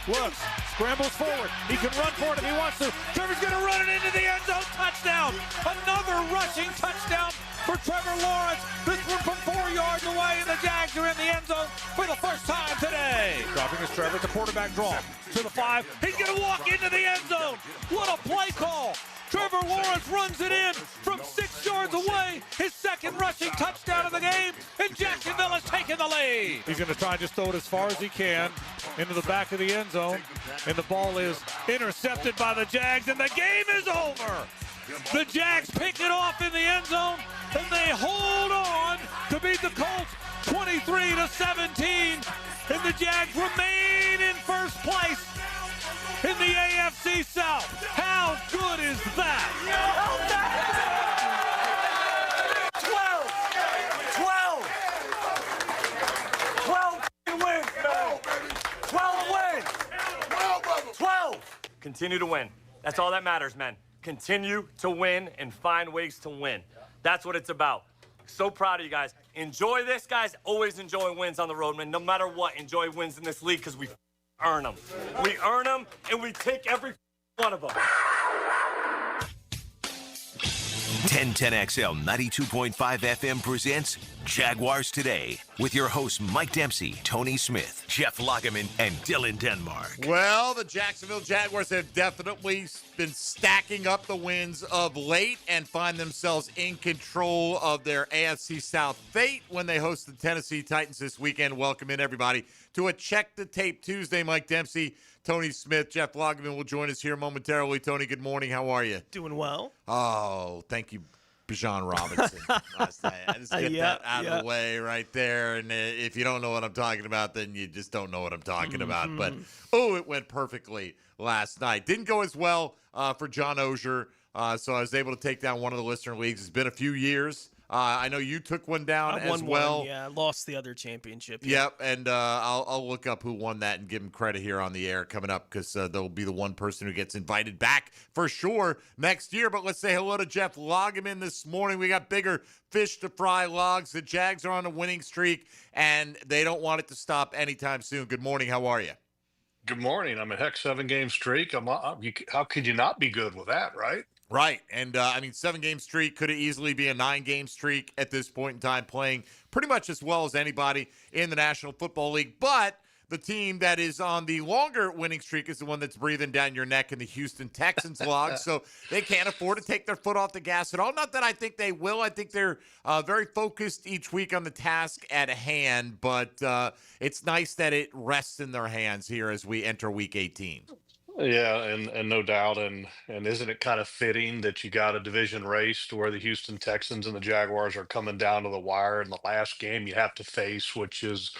Looks, scrambles forward. He can run for it if he wants to. Trevor's going to run it into the end zone. Touchdown. Another rushing touchdown for Trevor Lawrence. This one from 4 yards away, and the Jags are in the end zone for the first time today. Dropping his Trevor, the quarterback draw to the 5. He's going to walk into the end zone. What a play call. Trevor Lawrence runs it in from 6 yards away. His second rushing touchdown of the game, and Jacksonville has taken the lead. He's going to try and just throw it as far as he can into the back of the end zone, and the ball is intercepted by the Jags, and the game is over. The Jags pick it off in the end zone, and they hold on to beat the Colts 23-17, and the Jags remain in first place in the AFC South. How good is that? 12. Continue to win. That's all that matters, man. Continue to win and find ways to win. That's what it's about. So proud of you guys. Enjoy this, guys. Always enjoy wins on the road, man. No matter what, enjoy wins in this league because we earn them. We earn them, and we take every one of them. 1010XL 92.5 FM presents Jaguars Today with your hosts Mike Dempsey, Tony Smith, Jeff Lageman, and Dylan Denmark. Well, the Jacksonville Jaguars have definitely been stacking up the wins of late and find themselves in control of their AFC South fate when they host the Tennessee Titans this weekend. Welcome in, everybody, to a Check the Tape Tuesday. Mike Dempsey, Tony Smith, Jeff Lageman will join us here momentarily. Tony, good morning. How are you? Doing well. Oh, thank you, Bijan Robinson. Just get that out of the way right there. And if you don't know what I'm talking about, then you just don't know what I'm talking about. But, it went perfectly last night. Didn't go as well for John Ozier, so I was able to take down one of the listener leagues. It's been a few years. I know you took one down as well. I lost the other championship. Yep, and I'll look up who won that and give him credit here on the air coming up because there'll be the one person who gets invited back for sure next year. But let's say hello to Jeff Lageman this morning. We got bigger fish to fry, Logs. The Jags are on a winning streak, and they don't want it to stop anytime soon. Good morning. How are you? Good morning. I'm a 7-game streak. How could you not be good with that, right? Right. And, 7-game streak could easily be a 9-game streak at this point in time, playing pretty much as well as anybody in the National Football League. But the team that is on the longer winning streak is the one that's breathing down your neck in the Houston Texans, Log. So they can't afford to take their foot off the gas at all. Not that I think they will. I think they're very focused each week on the task at hand. But it's nice that it rests in their hands here as we enter Week 18. Yeah, and no doubt, and isn't it kind of fitting that you got a division race to where the Houston Texans and the Jaguars are coming down to the wire in the last game you have to face, which is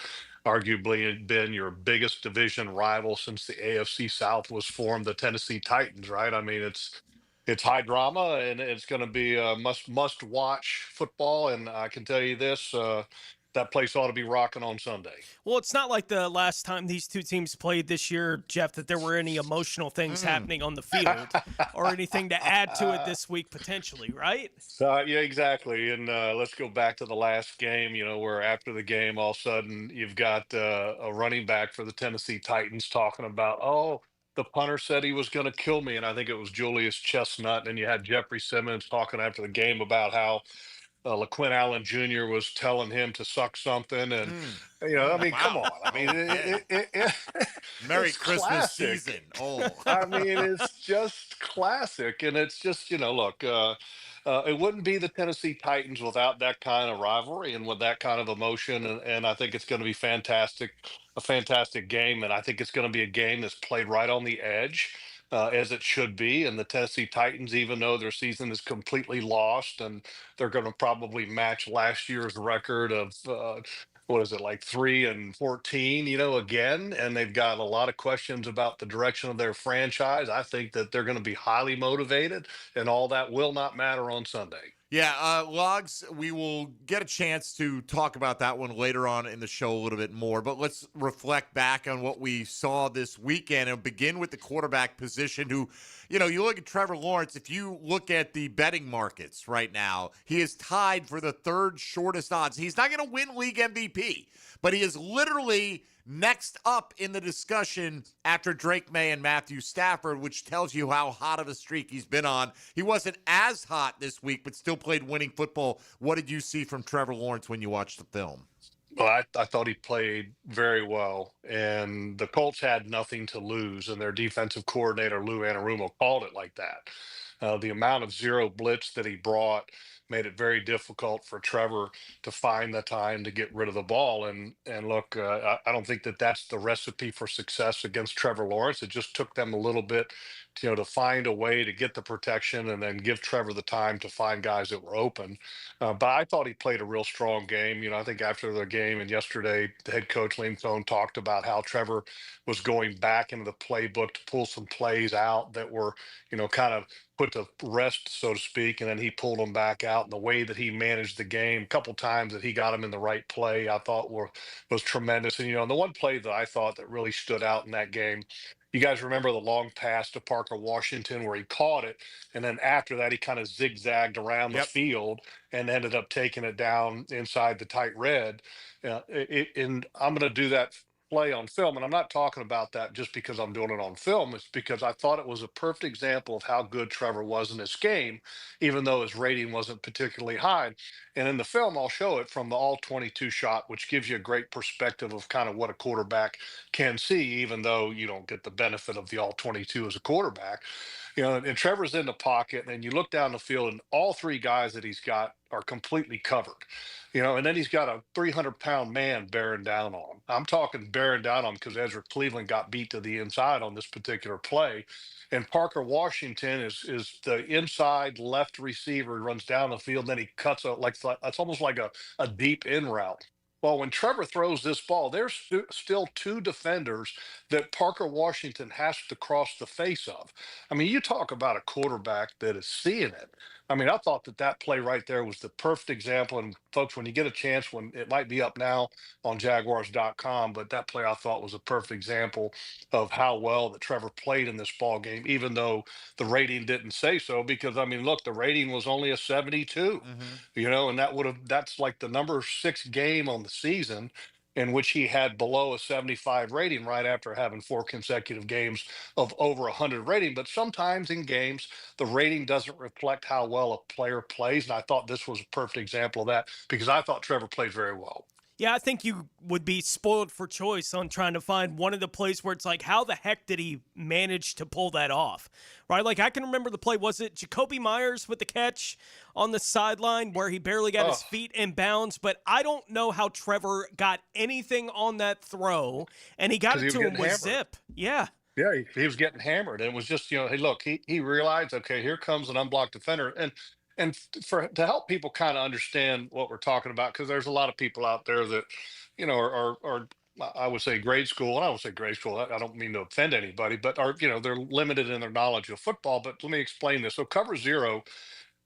arguably been your biggest division rival since the AFC South was formed, the Tennessee Titans, right? I mean, it's high drama, and it's going to be a must watch football, and I can tell you this. That place ought to be rocking on Sunday. Well, it's not like the last time these two teams played this year, Jeff, that there were any emotional things happening on the field or anything to add to it this week potentially, right? Yeah, exactly. And let's go back to the last game, where after the game, all of a sudden you've got a running back for the Tennessee Titans talking about, the punter said he was going to kill me. And I think it was Julius Chestnut. And you had Jeffrey Simmons talking after the game about how LaQuinn Allen Jr. was telling him to suck something, and come on. I mean, Merry Christmas classic. season. I mean, it's just classic, and it's just look. It wouldn't be the Tennessee Titans without that kind of rivalry and with that kind of emotion, and I think it's going to be fantastic, a fantastic game, and I think it's going to be a game that's played right on the edge. As it should be. And the Tennessee Titans, even though their season is completely lost and they're going to probably match last year's record of, 3-14, again, and they've got a lot of questions about the direction of their franchise. I think that they're going to be highly motivated, and all that will not matter on Sunday. Yeah, Logs, we will get a chance to talk about that one later on in the show a little bit more, but let's reflect back on what we saw this weekend and begin with the quarterback position who, you look at Trevor Lawrence, if you look at the betting markets right now, he is tied for the third shortest odds. He's not going to win league MVP, but he is literally Next up in the discussion after Drake May and Matthew Stafford, which tells you how hot of a streak he's been on. He wasn't as hot this week, but still played winning football. What did you see from Trevor Lawrence when you watched the film? Well, I thought he played very well, and the Colts had nothing to lose, and their defensive coordinator, Lou Anarumo, called it like that. The amount of zero blitz that he brought made it very difficult for Trevor to find the time to get rid of the ball. And look, I don't think that that's the recipe for success against Trevor Lawrence. It just took them a little bit, to find a way to get the protection and then give Trevor the time to find guys that were open. But I thought he played a real strong game. I think after the game and yesterday, the head coach Liam Cohn talked about how Trevor was going back into the playbook to pull some plays out that were, kind of put to rest, so to speak, and then he pulled them back out. And the way that he managed the game, a couple times that he got him in the right play, I thought was tremendous. And the one play that I thought that really stood out in that game, you guys remember the long pass to Parker Washington where he caught it, and then after that he kind of zigzagged around the field and ended up taking it down inside the tight red. And I'm going to do that play on film, and I'm not talking about that just because I'm doing it on film. It's because I thought it was a perfect example of how good Trevor was in this game, even though his rating wasn't particularly high. And in the film, I'll show it from the all 22 shot, which gives you a great perspective of kind of what a quarterback can see, even though you don't get the benefit of the all 22 as a quarterback. And Trevor's in the pocket, and you look down the field, and all three guys that he's got are completely covered. And then he's got a 300-pound man bearing down on him. I'm talking bearing down on him because Ezra Cleveland got beat to the inside on this particular play. And Parker Washington is the inside left receiver, runs down the field, and then he cuts it's almost like a deep in route. Well, when Trevor throws this ball, there's still two defenders that Parker Washington has to cross the face of. I mean, you talk about a quarterback that is seeing it. I mean, I thought that play right there was the perfect example. And folks, when you get a chance, when it might be up now on Jaguars.com, but that play I thought was a perfect example of how well that Trevor played in this ball game, even though the rating didn't say so. Because I mean, look, the rating was only a 72. And that's like the number 6 game on the season in which he had below a 75 rating right after having 4 consecutive games of over 100 rating. But sometimes in games, the rating doesn't reflect how well a player plays. And I thought this was a perfect example of that because I thought Trevor played very well. Yeah, I think you would be spoiled for choice on trying to find one of the plays where it's like, how the heck did he manage to pull that off? Right? Like, I can remember the play. Was it Jacoby Myers with the catch on the sideline where he barely got his feet in bounds? But I don't know how Trevor got anything on that throw, and he got it to him with zip. Yeah. Yeah, he was getting hammered. And it was just, hey, look, he realized, okay, here comes an unblocked defender. And to help people kind of understand what we're talking about, because there's a lot of people out there that, are I would say grade school, and I would say grade school. I don't mean to offend anybody, but they're limited in their knowledge of football. But let me explain this. So cover zero,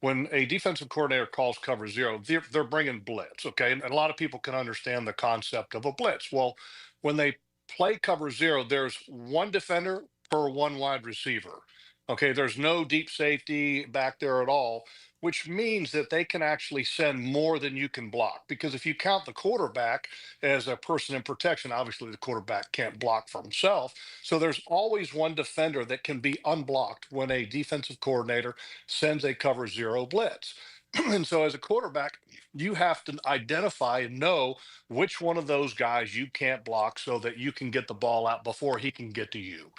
when a defensive coordinator calls cover zero, they're bringing blitz. Okay, and a lot of people can understand the concept of a blitz. Well, when they play cover zero, there's one defender per one wide receiver. Okay, there's no deep safety back there at all, which means that they can actually send more than you can block. Because if you count the quarterback as a person in protection, obviously the quarterback can't block for himself. So there's always one defender that can be unblocked when a defensive coordinator sends a cover zero blitz. And so as a quarterback, you have to identify and know which one of those guys you can't block so that you can get the ball out before he can get to you.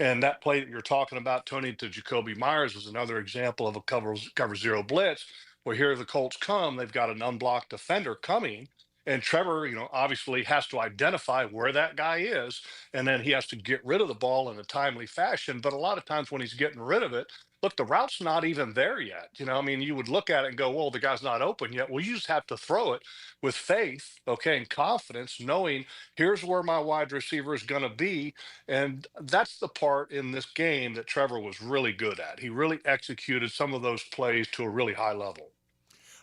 And that play that you're talking about, Tony, to Jacoby Myers, was another example of a cover zero blitz, where here the Colts come, they've got an unblocked defender coming. And Trevor, obviously has to identify where that guy is, and then he has to get rid of the ball in a timely fashion. But a lot of times when he's getting rid of it, look, the route's not even there yet. You would look at it and go, well, the guy's not open yet. Well, you just have to throw it with faith, okay, and confidence, knowing here's where my wide receiver is going to be. And that's the part in this game that Trevor was really good at. He really executed some of those plays to a really high level.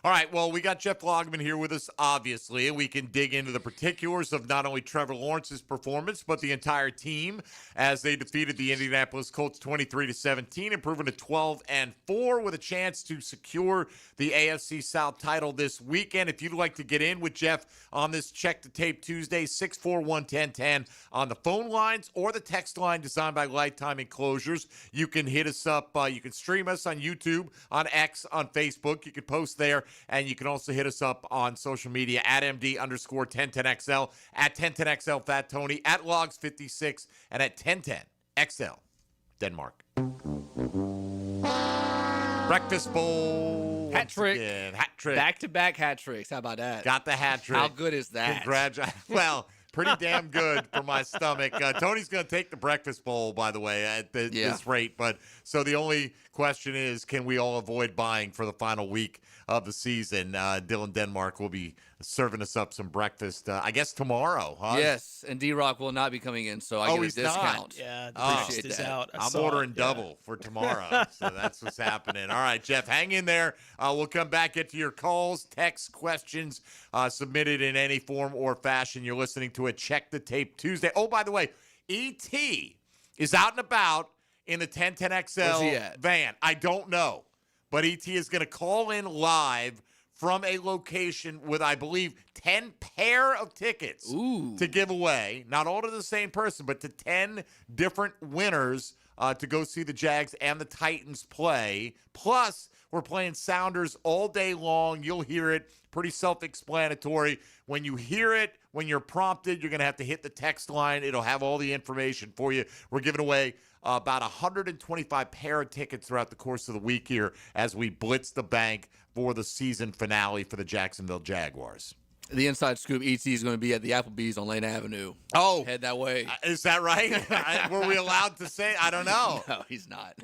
All right, well, we got Jeff Lageman here with us, obviously, and we can dig into the particulars of not only Trevor Lawrence's performance, but the entire team as they defeated the Indianapolis Colts 23-17, improving to 12-4 with a chance to secure the AFC South title this weekend. If you'd like to get in with Jeff on this Check the Tape Tuesday, 641-1010 on the phone lines or the text line designed by Lifetime Enclosures. You can hit us up. You can stream us on YouTube, on X, on Facebook. You can post there. And you can also hit us up on social media at MD_1010XL, at 1010XL Fat Tony, at Logs56, and at 1010XL Denmark. Breakfast Bowl. Hat trick. Hat trick. Back-to-back hat tricks. How about that? Got the hat trick. How good is that? Congratulations. Well, pretty damn good for my stomach. Tony's going to take the Breakfast Bowl, by the way, at this rate. But so the only question is, can we all avoid buying for the final week of the season? Dylan Denmark will be serving us up some breakfast, I guess, tomorrow. Huh? Yes, and D-Rock will not be coming in, so I get a he's discount. not. Yeah, the Appreciate breakfast is that. out. I'm ordering double for tomorrow, so that's what's happening. All right, Jeff, hang in there. We'll come back, get to your calls, texts, questions submitted in any form or fashion. You're listening to a Check the Tape Tuesday. Oh, by the way, E.T. is out and about in the 1010XL van. I don't know, but E.T. is going to call in live from a location with, I believe, 10 pair of tickets to give away. Not all to the same person, but to 10 different winners to go see the Jags and the Titans play. Plus, we're playing Sounders all day long. You'll hear it. Pretty self-explanatory. When you hear it, when you're prompted, you're going to have to hit the text line. It'll have all the information for you. We're giving away about 125 pair of tickets throughout the course of the week here as we blitz the bank for the season finale for the Jacksonville Jaguars. The inside scoop, E.T. is going to be at the Applebee's on Lane Avenue. Oh. Head that way. Is that right? Were we allowed to say? I don't know. No, he's not.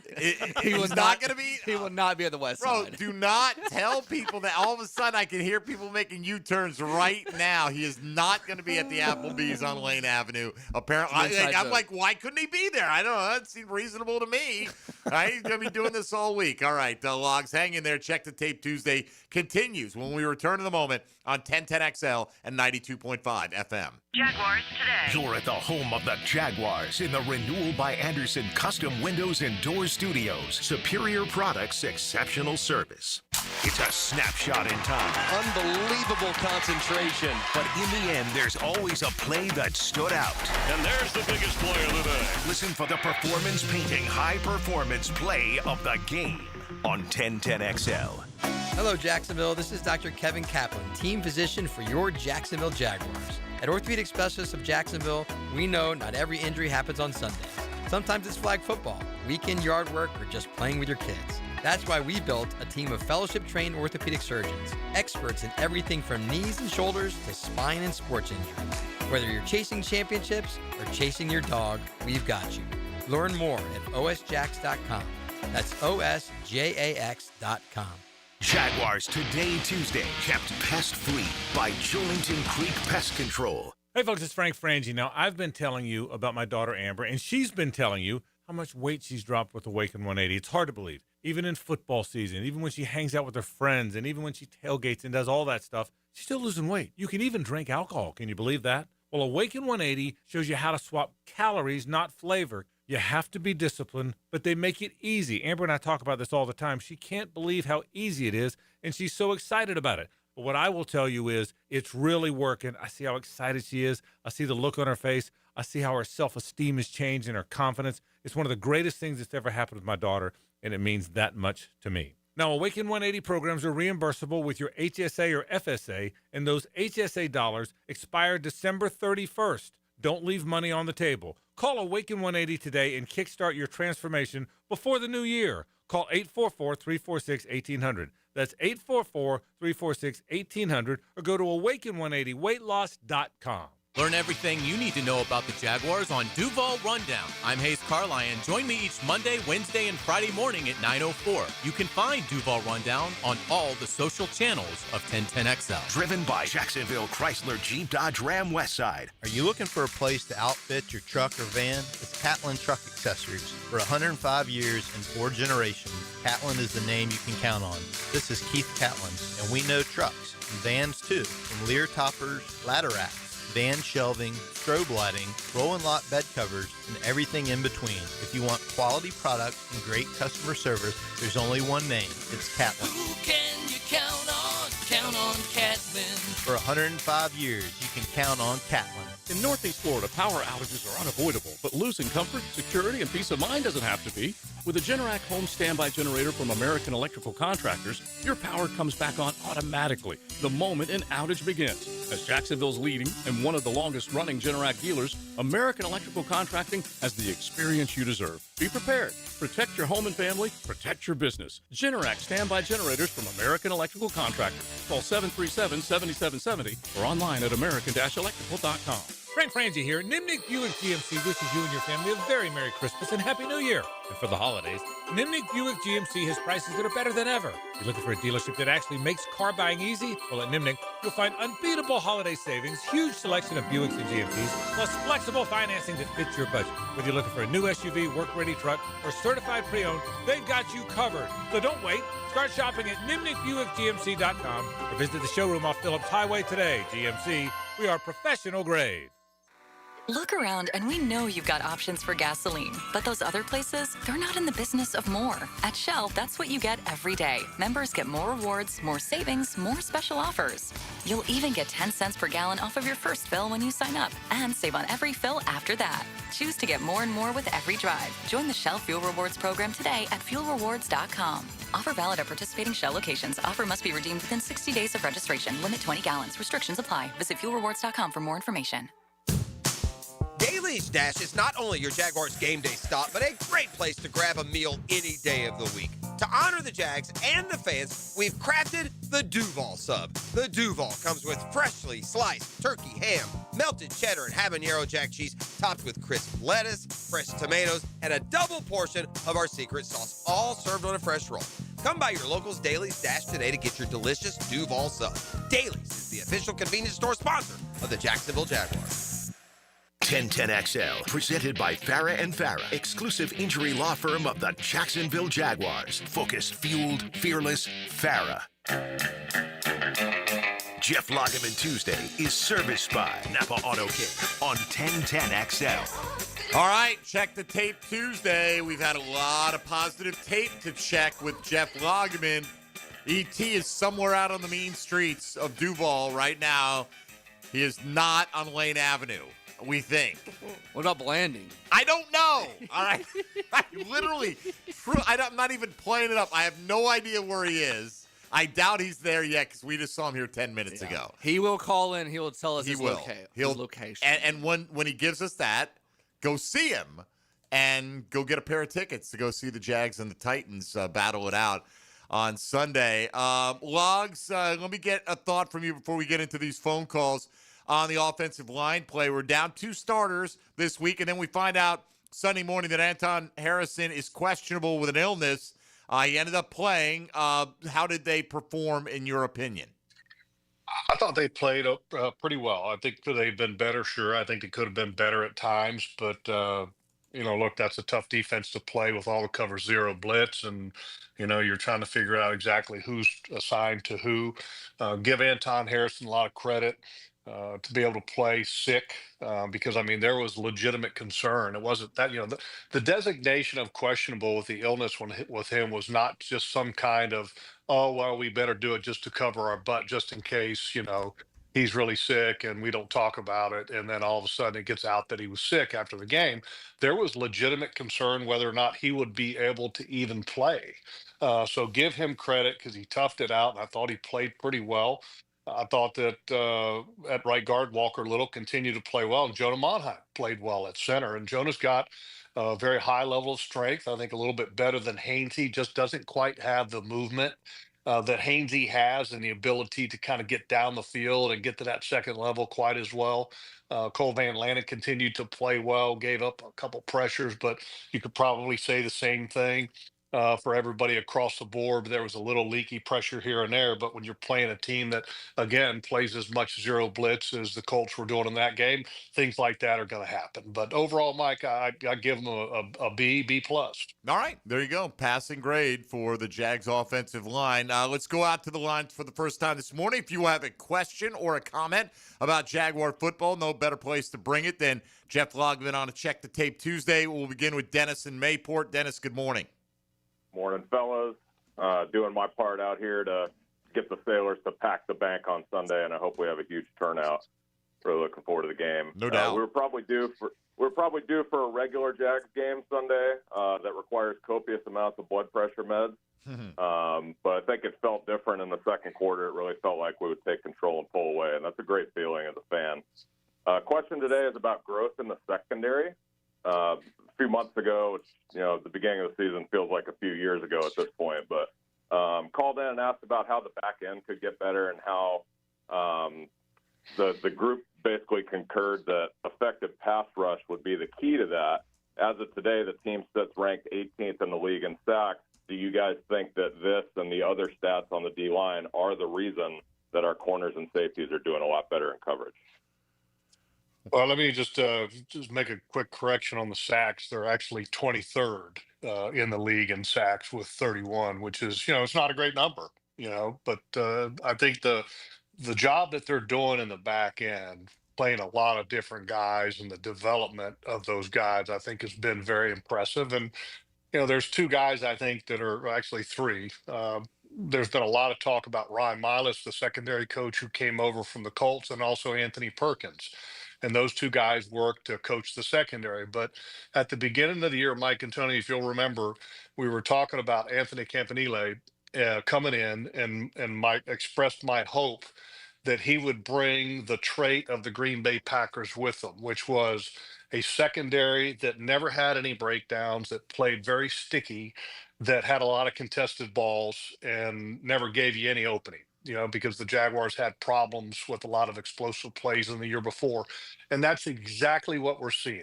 He was not going to be? He will not be at the West Bro, Side. do not tell people that all of a sudden I can hear people making U-turns right now. He is not going to be at the Applebee's on Lane Avenue. Apparently, I'm like, why couldn't he be there? I don't know. That seemed reasonable to me. All right, he's going to be doing this all week. All right, Logs, hang in there. Check the Tape Tuesday continues when we return in the moment on 1010XL and 92.5 FM. Jaguars Today. You're at the home of the Jaguars in the Renewal by Anderson Custom Windows and Doors Studios. Superior products, exceptional service. It's a snapshot in time. Unbelievable concentration. But in the end, there's always a play that stood out. And there's the biggest play of the day. Listen for the performance painting high-performance play of the game on 1010XL. Hello, Jacksonville. This is Dr. Kevin Kaplan, team physician for your Jacksonville Jaguars. At Orthopedic Specialists of Jacksonville, we know not every injury happens on Sundays. Sometimes it's flag football, weekend yard work, or just playing with your kids. That's why we built a team of fellowship-trained orthopedic surgeons, experts in everything from knees and shoulders to spine and sports injuries. Whether you're chasing championships or chasing your dog, we've got you. Learn more at osjax.com. That's osjax.com. Jaguars Today Tuesday, kept pest-free by Julington Creek Pest Control. Hey, folks, it's Frank Frangie. Now, I've been telling you about my daughter, Amber, and she's been telling you how much weight she's dropped with Awaken 180. It's hard to believe. Even in football season, even when she hangs out with her friends, and even when she tailgates and does all that stuff, she's still losing weight. You can even drink alcohol. Can you believe that? Well, Awaken 180 shows you how to swap calories, not flavor. You have to be disciplined, but they make it easy. Amber and I talk about this all the time. She can't believe how easy it is, and she's so excited about it. But what I will tell you is it's really working. I see how excited she is. I see the look on her face. I see how her self-esteem has changed and her confidence. It's one of the greatest things that's ever happened with my daughter, and it means that much to me. Now, Awaken 180 programs are reimbursable with your HSA or FSA, and those HSA dollars expire December 31st. Don't leave money on the table. Call Awaken 180 today and kickstart your transformation before the new year. Call 844-346-1800. That's 844-346-1800 or go to awaken180weightloss.com. Learn everything you need to know about the Jaguars on Duval Rundown. I'm Hayes Carlyon. Join me each Monday, Wednesday, and Friday morning at 9:04. You can find Duval Rundown on all the social channels of 1010XL. Driven by Jacksonville Chrysler Jeep Dodge Ram Westside. Are you looking for a place to outfit your truck or van? It's Catlin Truck Accessories. For 105 years and 4 generations, Catlin is the name you can count on. This is Keith Catlin, and we know trucks, and vans too, from Lear toppers, ladder racks, van shelving, strobe lighting, roll and lock bed covers, and everything in between. If you want quality products and great customer service, there's only one name. It's Catlin. Who can you count on? Count on Catlin. For 105 years, you can count on Catlin. In Northeast Florida, power outages are unavoidable, but losing comfort, security, and peace of mind doesn't have to be. With a Generac home standby generator from American Electrical Contractors, your power comes back on automatically the moment an outage begins. As Jacksonville's leading and one of the longest-running Generac dealers, American Electrical Contracting has the experience you deserve. Be prepared. Protect your home and family. Protect your business. Generac standby generators from American Electrical Contractors. Call 737-7770 or online at american-electrical.com. Frank Frangie here. Nimnik Buick GMC wishes you and your family a very Merry Christmas and Happy New Year. And for the holidays, Nimnik Buick GMC has prices that are better than ever. You're looking for a dealership that actually makes car buying easy? Well, at Nimnik, you'll find unbeatable holiday savings, huge selection of Buicks and GMCs, plus flexible financing that fits your budget. Whether you're looking for a new SUV, work-ready truck, or certified pre-owned, they've got you covered. So don't wait. Start shopping at NimnikBuickGMC.com or visit the showroom off Phillips Highway today. GMC, we are professional grade. Look around and we know you've got options for gasoline, but those other places, they're not in the business of more. At Shell, that's what you get every day. Members get more rewards, more savings, more special offers. You'll even get 10 cents per gallon off of your first fill when you sign up and save on every fill after that. Choose to get more and more with every drive. Join the Shell Fuel Rewards program today at fuelrewards.com. Offer valid at participating Shell locations. Offer must be redeemed within 60 days of registration. Limit 20 gallons. Restrictions apply. Visit fuelrewards.com for more information. Daly's Dash is not only your Jaguars game day stop, but a great place to grab a meal any day of the week. To honor the Jags and the fans, we've crafted the Duval Sub. The Duval comes with freshly sliced turkey ham, melted cheddar and habanero jack cheese, topped with crisp lettuce, fresh tomatoes, and a double portion of our secret sauce, all served on a fresh roll. Come by your local's Daly's Dash today to get your delicious Duval Sub. Daly's is the official convenience store sponsor of the Jacksonville Jaguars. 1010XL, presented by Farah and Farah, exclusive injury law firm of the Jacksonville Jaguars. Focused, fueled, fearless, Farah. Jeff Lageman Tuesday is serviced by Napa Auto Care on 1010XL. All right, check the tape Tuesday. We've had a lot of positive tape to check with Jeff Lageman. ET is somewhere out on the mean streets of Duval right now. He is not on Lane Avenue. We think. What about Blanding? I don't know. All right. I literally, I'm not even playing it up. I have no idea where he is. I doubt he's there yet because we just saw him here 10 minutes ago. He will call in. He will tell us his location. And when he gives us that, go see him and go get a pair of tickets to go see the Jags and the Titans battle it out on Sunday. Logs, let me get a thought from you before we get into these phone calls. On the offensive line play, we're down 2 starters this week, and then we find out Sunday morning that Anton Harrison is questionable with an illness. He ended up playing. How did they perform, in your opinion? I thought they played pretty well. I think they've been better, sure. I think they could have been better at times, but, look, that's a tough defense to play with all the cover zero blitz, and, you're trying to figure out exactly who's assigned to who. Give Anton Harrison a lot of credit. To be able to play sick, because there was legitimate concern. It wasn't that the designation of questionable with the illness with him was not just some kind of, oh well, we better do it just to cover our butt just in case he's really sick and we don't talk about it, and then all of a sudden it gets out that he was sick after the game. There was legitimate concern whether or not he would be able to even play. So give him credit because he toughed it out, and I thought he played pretty well. I thought that at right guard, Walker Little continued to play well, and Jonah Monheim played well at center. And Jonah's got a very high level of strength. I think a little bit better than Hainsey. Just doesn't quite have the movement that Hainsey has, and the ability to kind of get down the field and get to that second level quite as well. Cole Van Lannon continued to play well, gave up a couple pressures, but you could probably say the same thing for everybody across the board. There was a little leaky pressure here and there, but when you're playing a team that, again, plays as much zero blitz as the Colts were doing in that game, things like that are going to happen. But overall, Mike, I give them a B plus. All right, there you go. Passing grade for the Jags offensive line. Let's go out to the lines for the first time this morning. If you have a question or a comment about Jaguar football, no better place to bring it than Jeff Lageman on a Check the Tape Tuesday. We'll begin with Dennis in Mayport. Dennis, good morning. Morning, fellas. Doing my part out here to get the Sailors to pack the bank on Sunday, and I hope we have a huge turnout. Really looking forward to the game. No doubt. We're probably due for a regular Jags game Sunday that requires copious amounts of blood pressure meds. But I think it felt different in the second quarter. It really felt like we would take control and pull away, and that's a great feeling as a fan. Question today is about growth in the secondary. A few months ago, the beginning of the season feels like a few years ago at this point, but called in and asked about how the back end could get better and how the group basically concurred that effective pass rush would be the key to that. As of today, the team sits ranked 18th in the league in sacks. Do you guys think that this and the other stats on the D-line are the reason that our corners and safeties are doing a lot better in coverage? Well, let me just make a quick correction on the sacks. They're actually 23rd in the league in sacks with 31, which is, it's not a great number, but I think the job that they're doing in the back end, playing a lot of different guys and the development of those guys, I think has been very impressive. And, there's two guys, I think, that are actually three. There's been a lot of talk about Ryan Miles, the secondary coach who came over from the Colts, and also Anthony Perkins. And those two guys work to coach the secondary. But at the beginning of the year, Mike and Tony, if you'll remember, we were talking about Anthony Campanile coming in, and Mike expressed my hope that he would bring the trait of the Green Bay Packers with him, which was a secondary that never had any breakdowns, that played very sticky, that had a lot of contested balls and never gave you any opening. Because the Jaguars had problems with a lot of explosive plays in the year before. And that's exactly what we're seeing.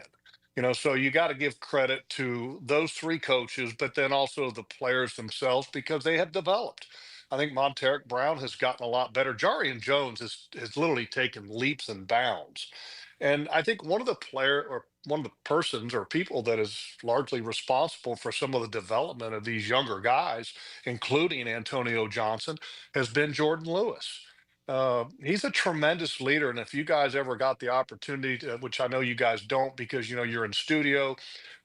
So you got to give credit to those three coaches, but then also the players themselves, because they have developed. I think Monteric Brown has gotten a lot better. Jarian Jones has literally taken leaps and bounds. And I think one of the persons or people that is largely responsible for some of the development of these younger guys, including Antonio Johnson, has been Jordan Lewis. He's a tremendous leader. And if you guys ever got the opportunity to, which I know you guys don't because, you're in studio,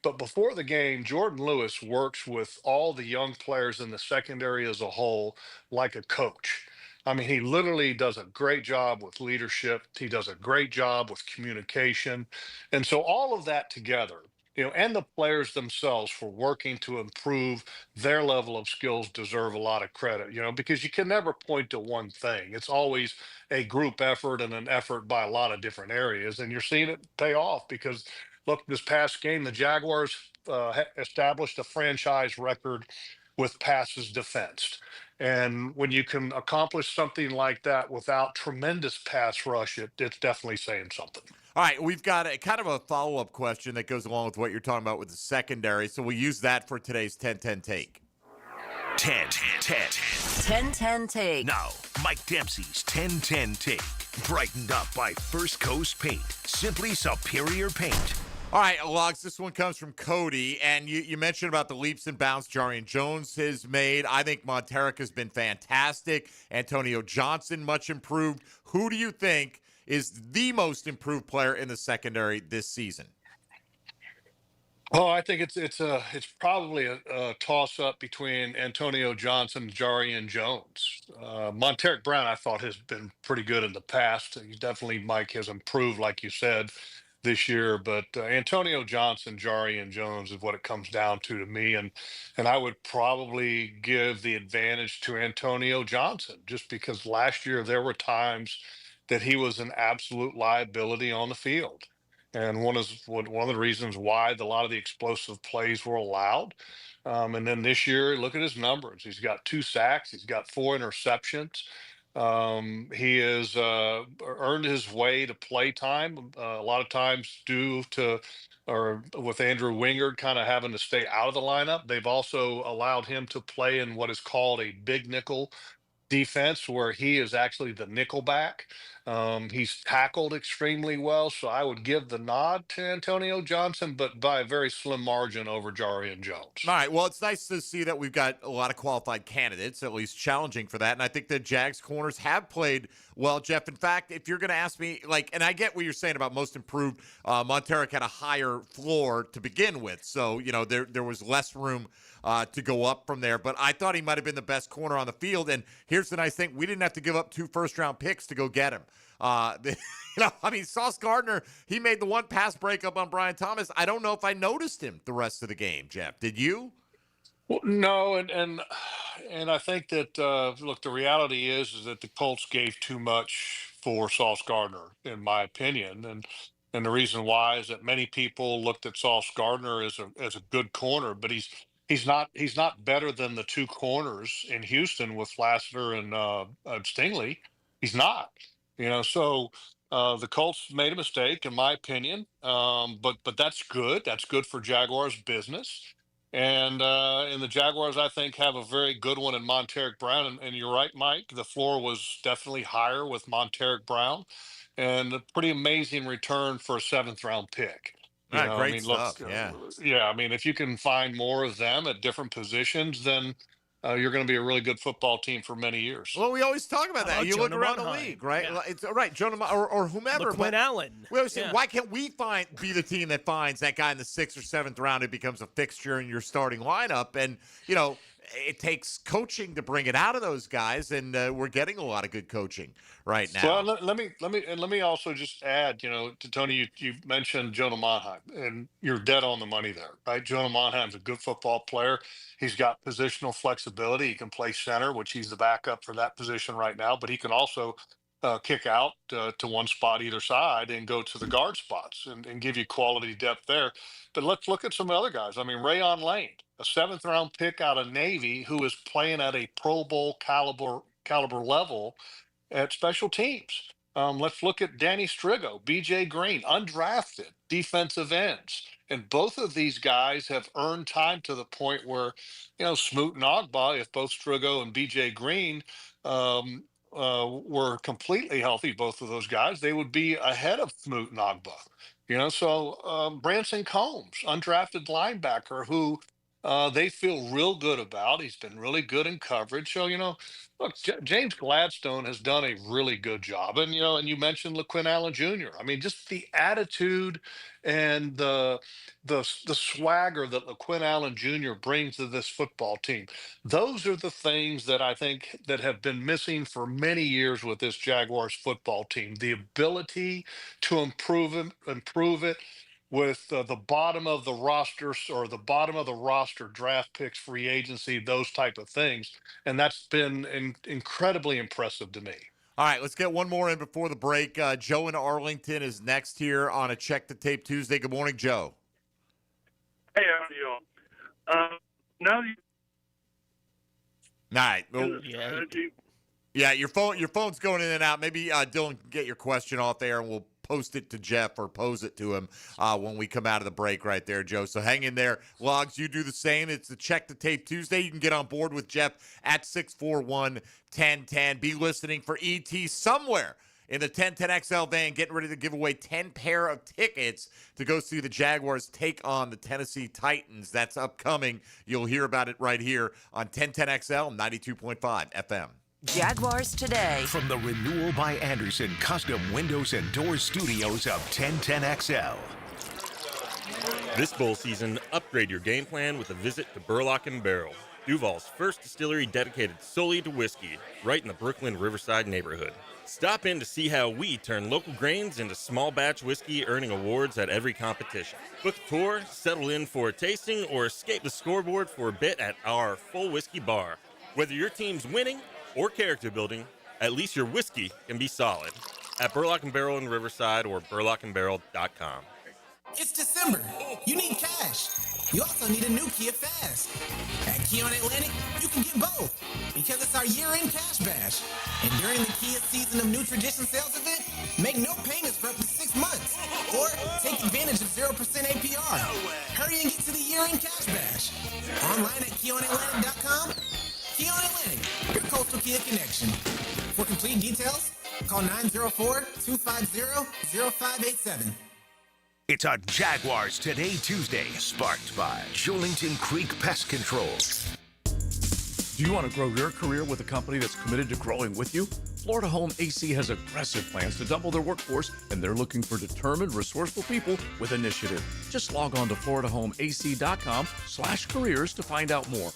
but before the game, Jordan Lewis works with all the young players in the secondary as a whole like a coach. I mean, he literally does a great job with leadership. He does a great job with communication. And so all of that together, and the players themselves for working to improve their level of skills deserve a lot of credit, because you can never point to one thing. It's always a group effort and an effort by a lot of different areas. And you're seeing it pay off because, look, this past game, the Jaguars established a franchise record with passes defensed. And when you can accomplish something like that without tremendous pass rush, it's definitely saying something. All right, we've got a kind of a follow-up question that goes along with what you're talking about with the secondary, so we'll use that for today's 10-10 take. 10-10 take. Now, Mike Dempsey's 10-10 take, brightened up by First Coast Paint. Simply superior paint. All right, Logs, this one comes from Cody, and you mentioned about the leaps and bounds Jarian Jones has made. I think Monteric has been fantastic. Antonio Johnson, much improved. Who do you think is the most improved player in the secondary this season? Oh, I think it's probably a toss-up between Antonio Johnson and Jarian Jones. Monteric Brown, I thought, has been pretty good in the past. He definitely, Mike, has improved, like you said, this year, but Antonio Johnson, Jarian Jones is what it comes down to me, and I would probably give the advantage to Antonio Johnson just because last year there were times that he was an absolute liability on the field, and one of the reasons why a lot of the explosive plays were allowed. And then this year, look at his numbers. He's got 2 sacks. He's got 4 interceptions. He has earned his way to play time, a lot of times due to, or with Andrew Wingard kind of having to stay out of the lineup. They've also allowed him to play in what is called a big nickel defense, where he is actually the nickelback. He's tackled extremely well, so I would give the nod to Antonio Johnson, but by a very slim margin over Jarian Jones. All right. Well, it's nice to see that we've got a lot of qualified candidates, at least challenging for that. And I think the Jags corners have played well, Jeff. In fact, if you're going to ask me, and I get what you're saying about most improved, Monteric had a higher floor to begin with. So, there was less room to go up from there. But I thought he might have been the best corner on the field. And here's the nice thing. We didn't have to give up 2 first-round picks to go get him. Sauce Gardner, he made the one pass breakup on Brian Thomas. I don't know if I noticed him the rest of the game, Jeff. Did you? Well, no, and I think that look, the reality is that the Colts gave too much for Sauce Gardner, in my opinion, and the reason why is that many people looked at Sauce Gardner as a good corner, but he's not better than the 2 corners in Houston with Lassiter and Stingley. He's not. So the Colts made a mistake, in my opinion, but that's good. That's good for Jaguars business. And the Jaguars, I think, have a very good one in Monteric Brown. And you're right, Mike. The floor was definitely higher with Monteric Brown, and a pretty amazing return for a 7th-round pick. Great stuff. Yeah. If you can find more of them at different positions, then you're going to be a really good football team for many years. Well, we always talk about that. You look around the league, right? Yeah. It's right, Jonah or whomever. Quinn Allen. We always say, why can't we be the team that finds that guy in the 6th or 7th round who becomes a fixture in your starting lineup? And it takes coaching to bring it out of those guys, and we're getting a lot of good coaching right now. Well, let me also just add, to Tony, you mentioned Jonah Monheim, and you're dead on the money there, right? Jonah Monheim's a good football player. He's got positional flexibility. He can play center, which he's the backup for that position right now, but he can also kick out to one spot either side and go to the guard spots and give you quality depth there. But let's look at some other guys. Rayon Lane, a 7th-round pick out of Navy who is playing at a Pro Bowl caliber level at special teams. Let's look at Danny Strigo, BJ Green, undrafted defensive ends. And both of these guys have earned time to the point where, Smoot and Ogba, if both Strigo and BJ Green were completely healthy, both of those guys, they would be ahead of Smoot and Ogba. So Branson Combs, undrafted linebacker who they feel real good about. He's been really good in coverage. So, look, James Gladstone has done a really good job. And, and you mentioned LaQuinn Allen Jr. Just the attitude and the swagger that LaQuinn Allen Jr. brings to this football team. Those are the things that I think that have been missing for many years with this Jaguars football team. The ability to improve it with the bottom of the roster or the bottom of the roster, draft picks, free agency, those type of things. And that's been incredibly impressive to me. All right, let's get one more in before the break. Joe in Arlington is next here on a Check the Tape Tuesday. Good morning, Joe. Hey, how are you? All right. Well, yeah, your phone's going in and out. Maybe Dylan can get your question off there, and we'll post it to Jeff or pose it to him when we come out of the break right there, Joe. So hang in there. Logs, you do the same. It's the Check the Tape Tuesday. You can get on board with Jeff at 641-1010. Be listening for ET somewhere in the 1010XL van, getting ready to give away 10 pair of tickets to go see the Jaguars take on the Tennessee Titans. That's upcoming. You'll hear about it right here on 1010XL 92.5 FM. Jaguars Today. From the Renewal by Anderson Custom Windows and Doors Studios of 1010XL. This bowl season, upgrade your game plan with a visit to Burlock & Barrel, Duval's first distillery dedicated solely to whiskey, right in the Brooklyn Riverside neighborhood. Stop in to see how we turn local grains into small batch whiskey, earning awards at every competition. Book a tour, settle in for a tasting, or escape the scoreboard for a bit at our full whiskey bar. Whether your team's winning or character building, at least your whiskey can be solid. At Burlock & Barrel in Riverside or burlockandbarrel.com. It's December. You need cash. You also need a new Kia Fast. At Kia on Atlantic, you can get both because it's our year-end cash bash. And during the Kia Season of New Tradition sales event, make no payments for up to 6 months. Or take advantage of 0% APR. Hurry and get to the year-end cash bash. Online at KiaOnAtlantic.com. Kia on Atlantic, your coastal Kia connection. For complete details, call 904-250-0587. It's a Jaguars Today Tuesday, sparked by Julington Creek Pest Control. Do you want to grow your career with a company that's committed to growing with you? Florida Home AC has aggressive plans to double their workforce, and they're looking for determined, resourceful people with initiative. Just log on to FloridaHomeAC.com/careers to find out more.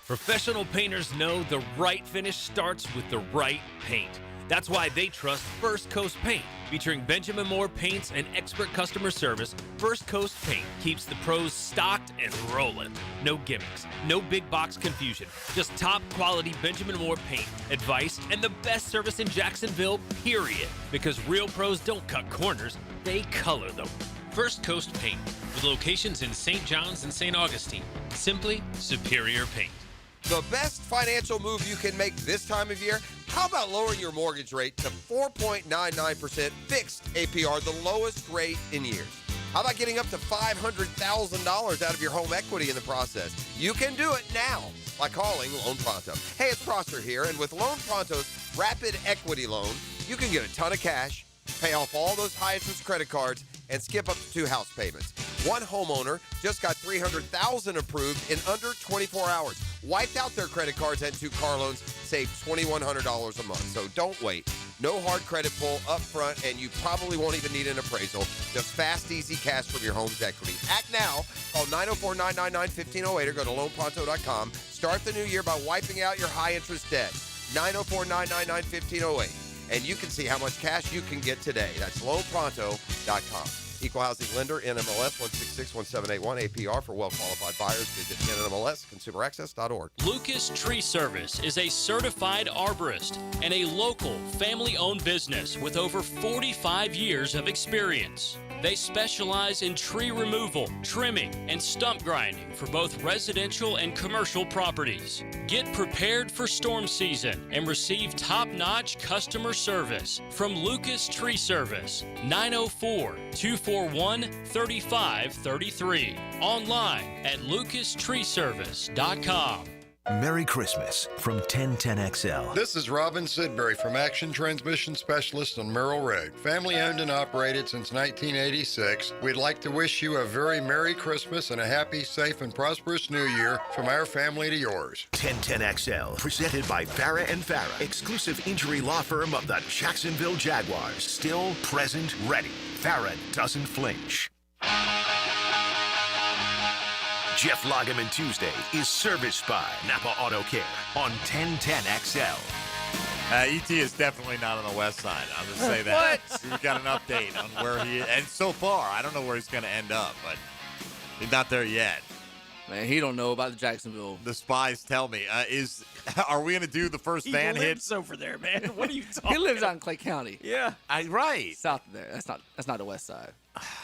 Professional painters know the right finish starts with the right paint. That's why they trust First Coast Paint. Featuring Benjamin Moore paints and expert customer service, First Coast Paint keeps the pros stocked and rolling. No gimmicks, no big box confusion, just top quality Benjamin Moore paint, advice, and the best service in Jacksonville, period. Because real pros don't cut corners, they color them. First Coast Paint, with locations in St. John's and St. Augustine. Simply superior paint. The best financial move you can make this time of year? How about lowering your mortgage rate to 4.99% fixed APR, the lowest rate in years? How about getting up to $500,000 out of your home equity in the process? You can do it now by calling Loan Pronto. Hey, it's Prosser here, and with Loan Pronto's Rapid Equity Loan, you can get a ton of cash, pay off all those high-interest credit cards, and skip up to 2 house payments. One homeowner just got $300,000 approved in under 24 hours. Wiped out their credit cards and 2 car loans, saved $2,100 a month. So don't wait. No hard credit pull up front, and you probably won't even need an appraisal. Just fast, easy cash from your home's equity. Act now. Call 904-999-1508 or go to loanpronto.com. Start the new year by wiping out your high-interest debt. 904-999-1508. And you can see how much cash you can get today. That's loanpronto.com. Equal housing lender, NMLS 1661781, APR for well-qualified buyers. Visit NMLSconsumeraccess.org. Lucas Tree Service is a certified arborist and a local family-owned business with over 45 years of experience. They specialize in tree removal, trimming, and stump grinding for both residential and commercial properties. Get prepared for storm season and receive top-notch customer service from Lucas Tree Service, 904-241-3533. Online at lucastreeservice.com. Merry Christmas from 1010XL. This is Robin Sidbury from Action Transmission Specialist on Merrill Road. Family owned and operated since 1986. We'd like to wish you a very Merry Christmas and a happy, safe, and prosperous New Year from our family to yours. 1010XL, presented by Farah & Farah, exclusive injury law firm of the Jacksonville Jaguars. Still, present, ready. Farah doesn't flinch. Jeff Lageman Tuesday is serviced by Napa Auto Care on 1010XL. E.T. is definitely not on the west side. I'll just say that. What? We've got an update on where he is. And so far, I don't know where he's going to end up, but he's not there yet. Man, he don't know about the Jacksonville. The spies tell me. Are we going to do the first van hit? He lives over there, man. What are you talking He lives out in Clay County. Yeah. Right. South of there. That's not the west side.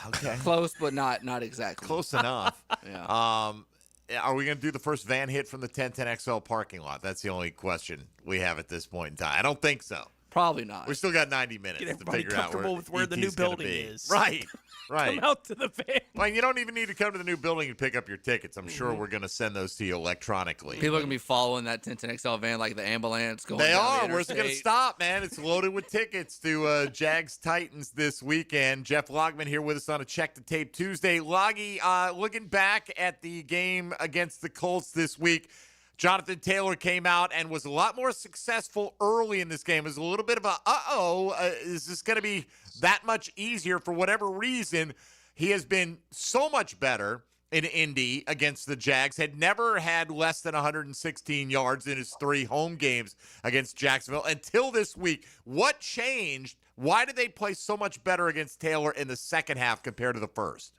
Okay. Close, but not exactly. Close enough. Yeah. Are we going to do the first van hit from the 1010XL parking lot? That's the only question we have at this point in time. I don't think so. Probably not. We still got 90 minutes Get to everybody figure out comfortable with where the new ET's gonna building be. is. Right. Come out to the van. Like, you don't even need to come to the new building and pick up your tickets. I'm sure we're going to send those to you electronically. People are going to be following that 1010XL van like the ambulance going They down are. the Where's it going to interstate. stop, man? It's loaded with tickets to Jags Titans this weekend. Jeff Lageman here with us on a Check the Tape Tuesday. Loggy, looking back at the game against the Colts this week, Jonathan Taylor came out and was a lot more successful early in this game. It was a little bit of a, is this going to be that much easier for whatever reason? He has been so much better in Indy against the Jags, had never had less than 116 yards in his 3 home games against Jacksonville until this week. What changed? Why did they play so much better against Taylor in the second half compared to the first?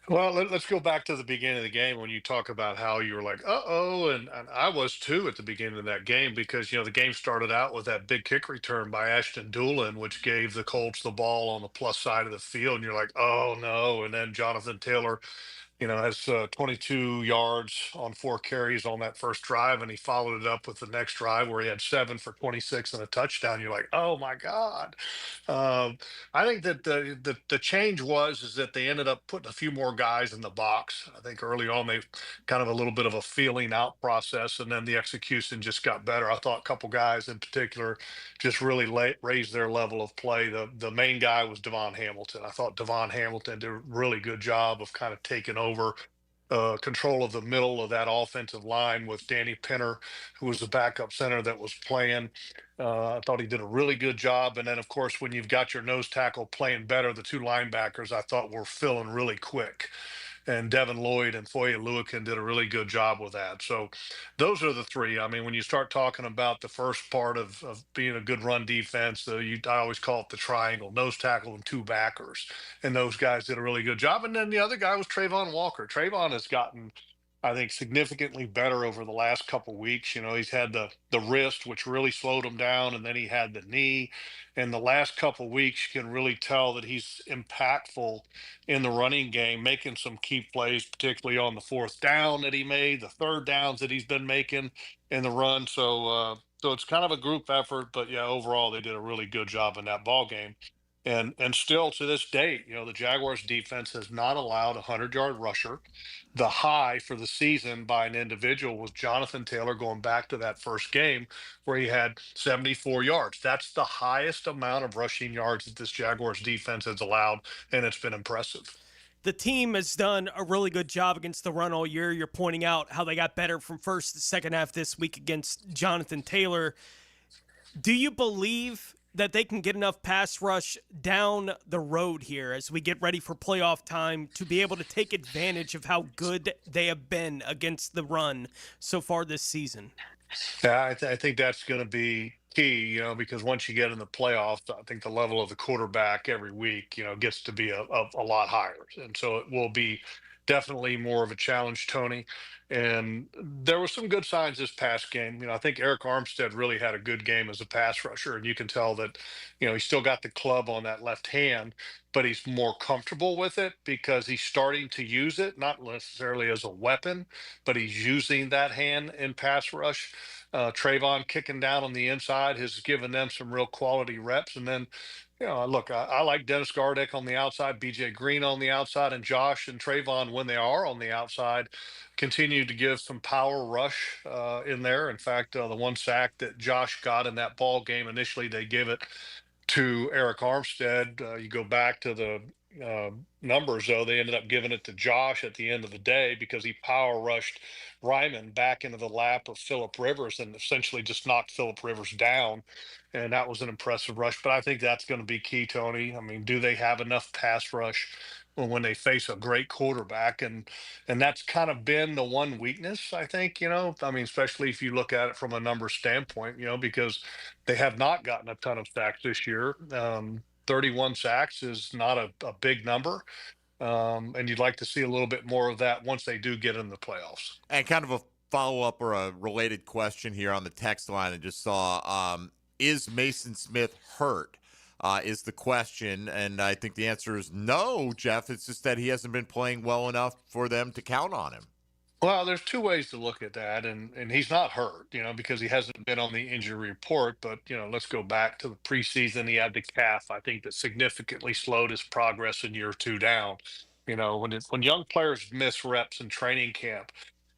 Well, let's go back to the beginning of the game when you talk about how you were like, uh-oh, and I was too at the beginning of that game because, the game started out with that big kick return by Ashton Doolin, which gave the Colts the ball on the plus side of the field, and you're like, oh no, and then Jonathan Taylor has 22 yards on 4 carries on that first drive, and he followed it up with the next drive where he had 7 for 26 and a touchdown. You're like, oh my God. I think that the change is that they ended up putting a few more guys in the box. I think early on they kind of a little bit of a feeling out process, and then the execution just got better. I thought a couple guys in particular just really raised their level of play. The main guy was Devon Hamilton. I thought Devon Hamilton did a really good job of kind of taking over control of the middle of that offensive line with Danny Penner, who was the backup center that was playing. I thought he did a really good job. And then, of course, when you've got your nose tackle playing better, the two linebackers I thought were filling really quick. And Devin Lloyd and Foye Luakin did a really good job with that. So those are the three. I mean, when you start talking about the first part of being a good run defense, I always call it the triangle: nose tackle and two backers. And those guys did a really good job. And then the other guy was Trayvon Walker. Trayvon has gotten, I think, significantly better over the last couple weeks. He's had the wrist, which really slowed him down, and then he had the knee. And the last couple weeks, you can really tell that he's impactful in the running game, making some key plays, particularly on the fourth down that he made, the third downs that he's been making in the run. So it's kind of a group effort, but yeah, overall they did a really good job in that ball game. And still to this date, the Jaguars defense has not allowed a 100-yard rusher. The high for the season by an individual was Jonathan Taylor going back to that first game where he had 74 yards. That's the highest amount of rushing yards that this Jaguars defense has allowed, and it's been impressive. The team has done a really good job against the run all year. You're pointing out how they got better from first to second half this week against Jonathan Taylor. Do you believe that they can get enough pass rush down the road here as we get ready for playoff time to be able to take advantage of how good they have been against the run so far this season? Yeah, I think that's going to be key, because once you get in the playoffs, I think the level of the quarterback every week, gets to be a lot higher. And so it will be definitely more of a challenge, Tony. And there were some good signs this past game. I think Eric Armstead really had a good game as a pass rusher. And you can tell that, he's still got the club on that left hand, but he's more comfortable with it because he's starting to use it, not necessarily as a weapon, but he's using that hand in pass rush. Trayvon kicking down on the inside has given them some real quality reps. And then, look, I like Dennis Gardeck on the outside, BJ Green on the outside, and Josh and Trayvon, when they are on the outside, continue to give some power rush in there. In fact, the one sack that Josh got in that ball game, initially they give it to Eric Armstead. You go back to the numbers, though, they ended up giving it to Josh at the end of the day because he power rushed Ryman back into the lap of Phillip Rivers and essentially just knocked Phillip Rivers down. And that was an impressive rush. But I think that's going to be key, Tony. I mean, do they have enough pass rush when they face a great quarterback? And that's kind of been the one weakness, I think, I mean, especially if you look at it from a numbers standpoint, because they have not gotten a ton of sacks this year. 31 sacks is not a big number. And you'd like to see a little bit more of that once they do get in the playoffs. And kind of a follow-up or a related question here on the text line I just saw. Is Mason Smith hurt? Is the question. And I think the answer is no, Jeff. It's just that he hasn't been playing well enough for them to count on him. Well, there's two ways to look at that, and he's not hurt, because he hasn't been on the injury report. But let's go back to the preseason. He had the calf, I think, that significantly slowed his progress in year two down. When young players miss reps in training camp,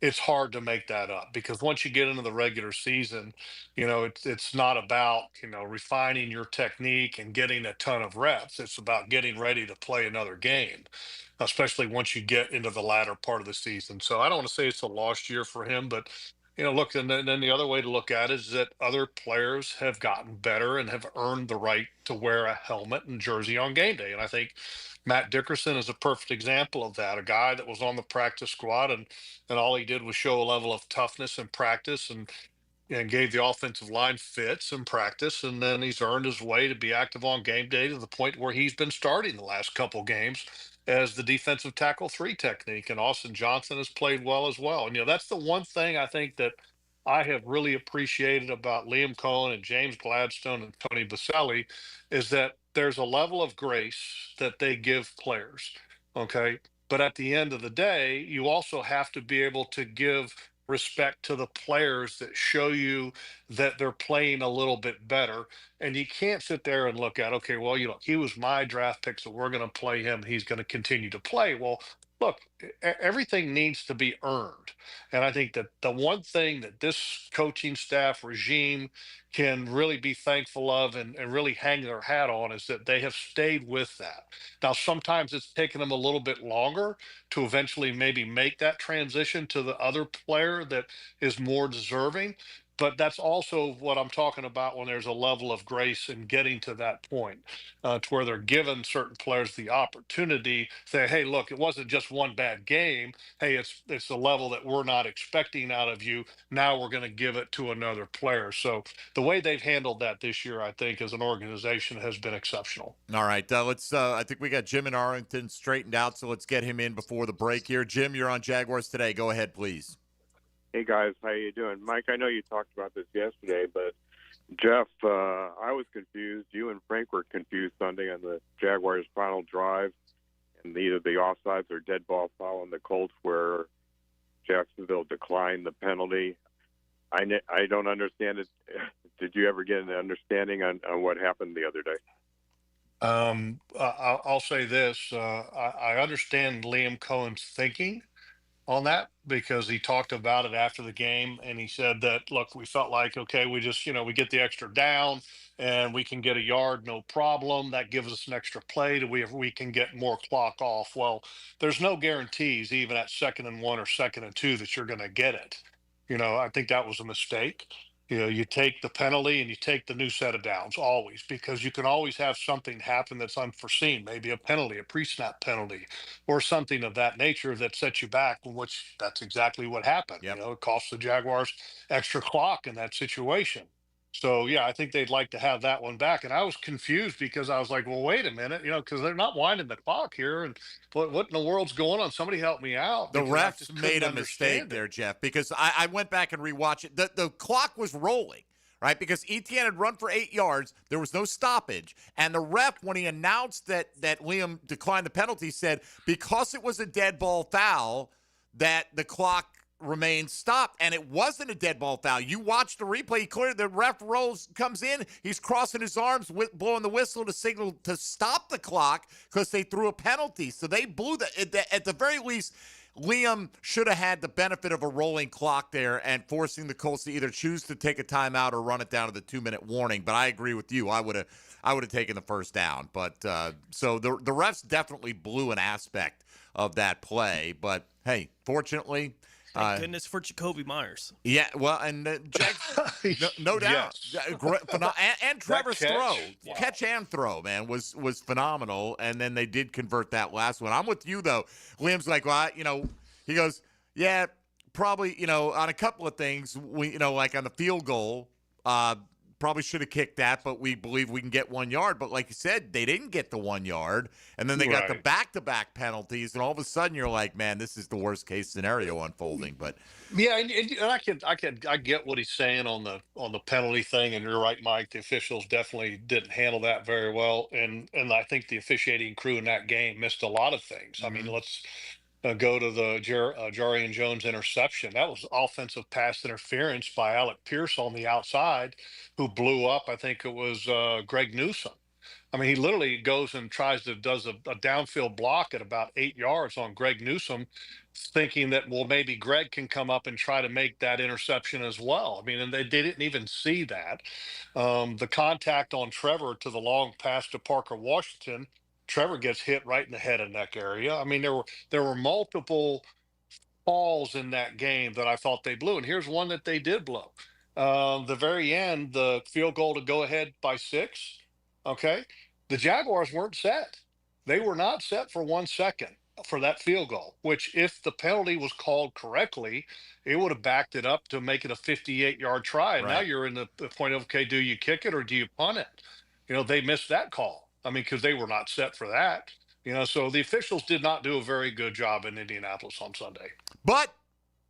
it's hard to make that up because once you get into the regular season, it's not about refining your technique and getting a ton of reps. It's about getting ready to play another game, especially once you get into the latter part of the season. So I don't want to say it's a lost year for him, but look, and then the other way to look at it is that other players have gotten better and have earned the right to wear a helmet and jersey on game day. And I think Matt Dickerson is a perfect example of that, a guy that was on the practice squad and all he did was show a level of toughness in practice and gave the offensive line fits in practice. And then he's earned his way to be active on game day to the point where he's been starting the last couple games as the defensive tackle 3 technique. And Austin Johnson has played well as well. And, that's the one thing I think that I have really appreciated about Liam Cohen and James Gladstone and Tony Baselli is that there's a level of grace that they give players. Okay. But at the end of the day, you also have to be able to give respect to the players that show you that they're playing a little bit better. And you can't sit there and look at, okay, well, he was my draft pick, so we're going to play him. He's going to continue to play. Well, look, everything needs to be earned. And I think that the one thing that this coaching staff regime can really be thankful of and really hang their hat on is that they have stayed with that. Now, sometimes it's taken them a little bit longer to eventually maybe make that transition to the other player that is more deserving. But that's also what I'm talking about when there's a level of grace in getting to that point, to where they're giving certain players the opportunity to say, hey, look, it wasn't just one bad game. Hey, it's a level that we're not expecting out of you. Now we're going to give it to another player. So the way they've handled that this year, I think, as an organization has been exceptional. All right, let's. I think we got Jim in Arlington straightened out, so let's get him in before the break here. Jim, you're on Jaguars Today. Go ahead, please. Hey, guys. How you doing? Mike, I know you talked about this yesterday, but Jeff, I was confused. You and Frank were confused Sunday on the Jaguars' final drive, and either the offsides or dead ball foul on the Colts where Jacksonville declined the penalty. I don't understand it. Did you ever get an understanding on what happened the other day? I'll say this. I understand Liam Cohen's thinking on that because he talked about it after the game, and he said that, look, we felt like, okay, we just, we get the extra down and we can get a yard, no problem. That gives us an extra play we can get more clock off. Well, there's no guarantees even at 2nd and 1 or 2nd and 2 that you're going to get it. I think that was a mistake. You take the penalty and you take the new set of downs always, because you can always have something happen that's unforeseen, maybe a penalty, a pre-snap penalty, or something of that nature that sets you back, which that's exactly what happened. Yep. It cost the Jaguars extra clock in that situation. So, yeah, I think they'd like to have that one back. And I was confused because I was like, well, wait a minute, because they're not winding the clock here. And what in the world's going on? Somebody help me out. The because I refs just made couldn't a understand mistake there, Jeff, because I went back and rewatched it. The clock was rolling, right? Because Etienne had run for 8 yards. There was no stoppage. And the ref, when he announced that Liam declined the penalty, said because it was a dead ball foul, that the clock remains stopped, and it wasn't a dead ball foul. You watch the replay, clearly the ref comes in, he's crossing his arms, blowing the whistle to signal to stop the clock because they threw a penalty. So they blew at the very least, Liam should have had the benefit of a rolling clock there and forcing the Colts to either choose to take a timeout or run it down to the 2-minute warning. But I agree with you. I would have taken the first down. But so the refs definitely blew an aspect of that play. But hey, fortunately, thank goodness for Jacoby Myers. Yeah, well, and no doubt. And Trevor's throw, catch and throw, man, was phenomenal. And then they did convert that last one. I'm with you, though. Liam's like, well, he goes, yeah, probably, on a couple of things, like on the field goal, probably should have kicked that, but we believe we can get 1 yard. But like you said, they didn't get the 1 yard, and then they got the back-to-back penalties, and all of a sudden you're like, man, this is the worst-case scenario unfolding. But yeah, and I get what he's saying on the penalty thing, and you're right, Mike. The officials definitely didn't handle that very well, and I think the officiating crew in that game missed a lot of things. Mm-hmm. I mean, let's go to the Jarian Jones interception. That was offensive pass interference by Alec Pierce on the outside, who blew up. I think it was Greg Newsome. I mean, he literally goes and does a downfield block at about 8 yards on Greg Newsome, thinking that, well, maybe Greg can come up and try to make that interception as well. I mean, and they didn't even see that. The contact on Trevor to the long pass to Parker Washington, Trevor gets hit right in the head and neck area. I mean, there were multiple falls in that game that I thought they blew, and here's one that they did blow. The very end, the field goal to go ahead by 6. Okay, the Jaguars weren't set. They were not set for 1 second for that field goal, which if the penalty was called correctly, it would have backed it up to make it a 58-yard try. And now you're in the point of, okay, do you kick it or do you punt it? They missed that call. I mean, because they were not set for that. So the officials did not do a very good job in Indianapolis on Sunday. But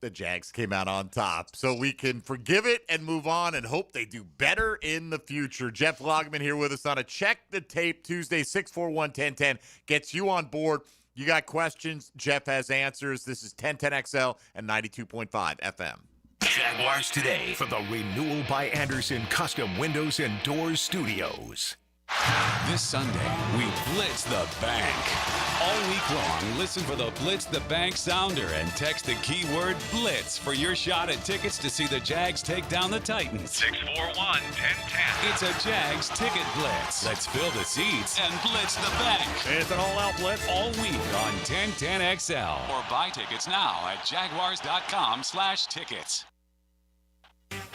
the Jags came out on top, so we can forgive it and move on and hope they do better in the future. Jeff Lageman here with us on a Check the Tape Tuesday. 641-1010 gets you on board. You got questions, Jeff has answers. This is 1010XL and 92.5 FM. Jaguars Today for the Renewal by Anderson Custom Windows and Doors Studios. This Sunday, we blitz the bank. All week long, listen for the Blitz the Bank sounder and text the keyword BLITZ for your shot at tickets to see the Jags take down the Titans. 641-1010. It's a Jags ticket blitz. Let's fill the seats and blitz the bank. It's an all-out blitz All week on 1010XL. Or buy tickets now at jaguars.com/tickets.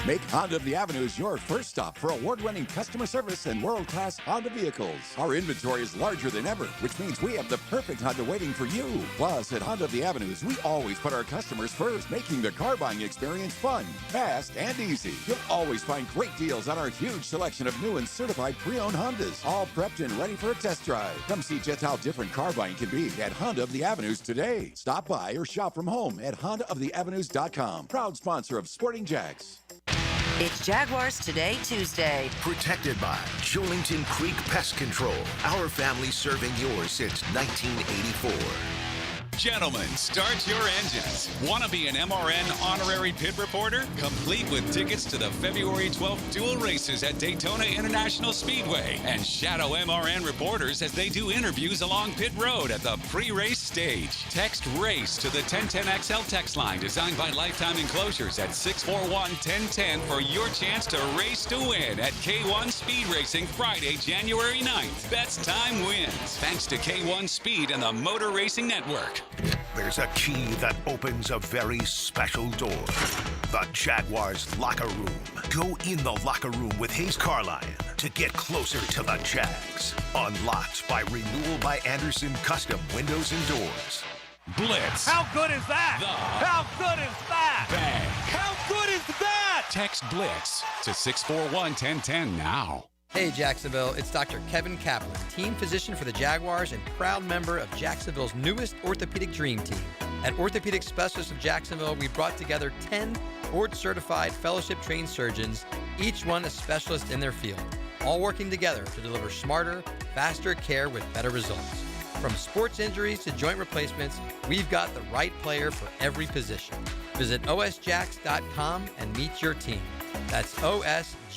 Make Honda of the Avenues your first stop for award-winning customer service and world-class Honda vehicles. Our inventory is larger than ever, which means we have the perfect Honda waiting for you. Plus, at Honda of the Avenues, we always put our customers first, making the car buying experience fun, fast, and easy. You'll always find great deals on our huge selection of new and certified pre-owned Hondas, all prepped and ready for a test drive. Come see just how different car buying can be at Honda of the Avenues today. Stop by or shop from home at HondaoftheAvenues.com. Proud sponsor of Sporting Jags. It's Jaguars Today Tuesday. Protected by Julington Creek Pest Control. Our family serving yours since 1984. Gentlemen, start your engines. Want to be an MRN honorary pit reporter? Complete with tickets to the February 12th dual races at Daytona International Speedway. And shadow MRN reporters as they do interviews along pit road at the pre-race stage. Text RACE to the 1010XL text line designed by Lifetime Enclosures at 641-1010 for your chance to race to win at K1 Speed Racing Friday, January 9th. Best time wins. Thanks to K1 Speed and the Motor Racing Network. There's a key that opens a very special door. The Jaguars locker room. Go in the locker room with Hayes Carline to get closer to the Jags. Unlocked by Renewal by Anderson Custom Windows and Doors. Blitz. How good is that? How good is that? Bang. How good is that? Text BLITZ to 641-1010 now. Hey Jacksonville, it's Dr. Kevin Kaplan, team physician for the Jaguars and proud member of Jacksonville's newest orthopedic dream team. At Orthopedic Specialists of Jacksonville, we brought together 10 board-certified fellowship-trained surgeons, each one a specialist in their field, all working together to deliver smarter, faster care with better results. From sports injuries to joint replacements, we've got the right player for every position. Visit osjax.com and meet your team. That's osjax.com.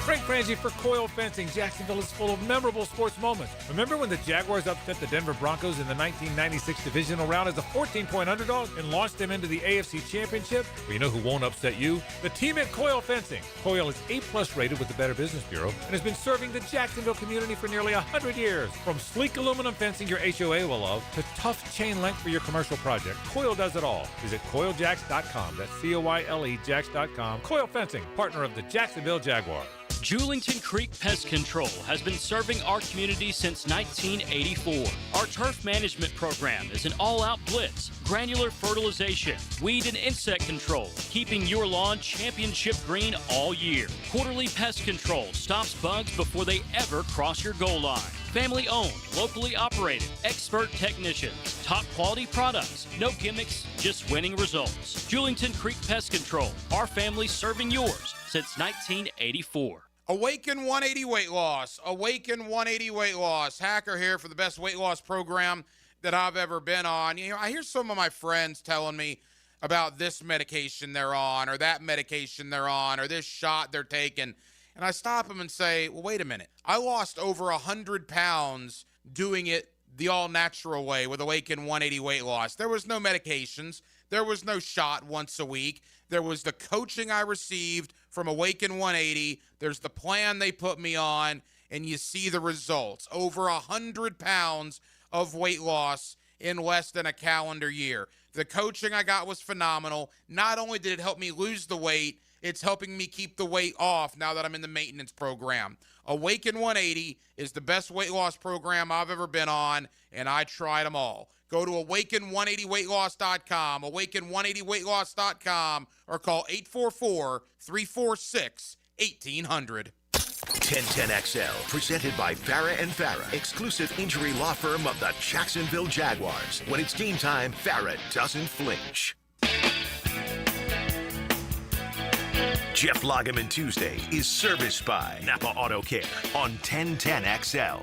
Frank Frangie for Coil Fencing. Jacksonville is full of memorable sports moments. Remember when the Jaguars upset the Denver Broncos in the 1996 divisional round as a 14-point underdog and launched them into the AFC Championship? Well, you know who won't upset you? The team at Coil Fencing. Coil is A+ rated with the Better Business Bureau and has been serving the Jacksonville community for nearly 100 years. From sleek aluminum fencing your HOA will love to tough chain link for your commercial project, Coil does it all. Visit CoilJax.com. That's COILE Jax.com. Coil Fencing, partner of the Jacksonville Jaguars. Julington Creek Pest Control has been serving our community since 1984. Our turf management program is an all-out blitz, granular fertilization, weed and insect control, keeping your lawn championship green all year. Quarterly pest control stops bugs before they ever cross your goal line. Family owned, locally operated, expert technicians, top quality products, no gimmicks, just winning results. Julington Creek Pest Control, our family serving yours since 1984. Awaken 180 weight loss. Awaken 180 weight loss. Hacker here for the best weight loss program that I've ever been on. You know, I hear some of my friends telling me about this medication they're on or that medication they're on or this shot they're taking. And I stop them and say, well, wait a minute. I lost over 100 pounds doing it the all-natural way with Awaken 180 weight loss. There was no medications. There was no shot once a week. There was the coaching I received from Awaken 180. There's the plan they put me on, and you see the results. Over 100 pounds of weight loss in less than a calendar year. The coaching I got was phenomenal. Not only did it help me lose the weight, it's helping me keep the weight off now that I'm in the maintenance program. Awaken 180 is the best weight loss program I've ever been on, and I tried them all. Go to awaken180weightloss.com, awaken180weightloss.com, or call 844-346-1800. 1010XL, presented by Farah and Farah, exclusive injury law firm of the Jacksonville Jaguars. When it's game time, Farah doesn't flinch. Jeff Lageman Tuesday is serviced by Napa Auto Care on 1010XL.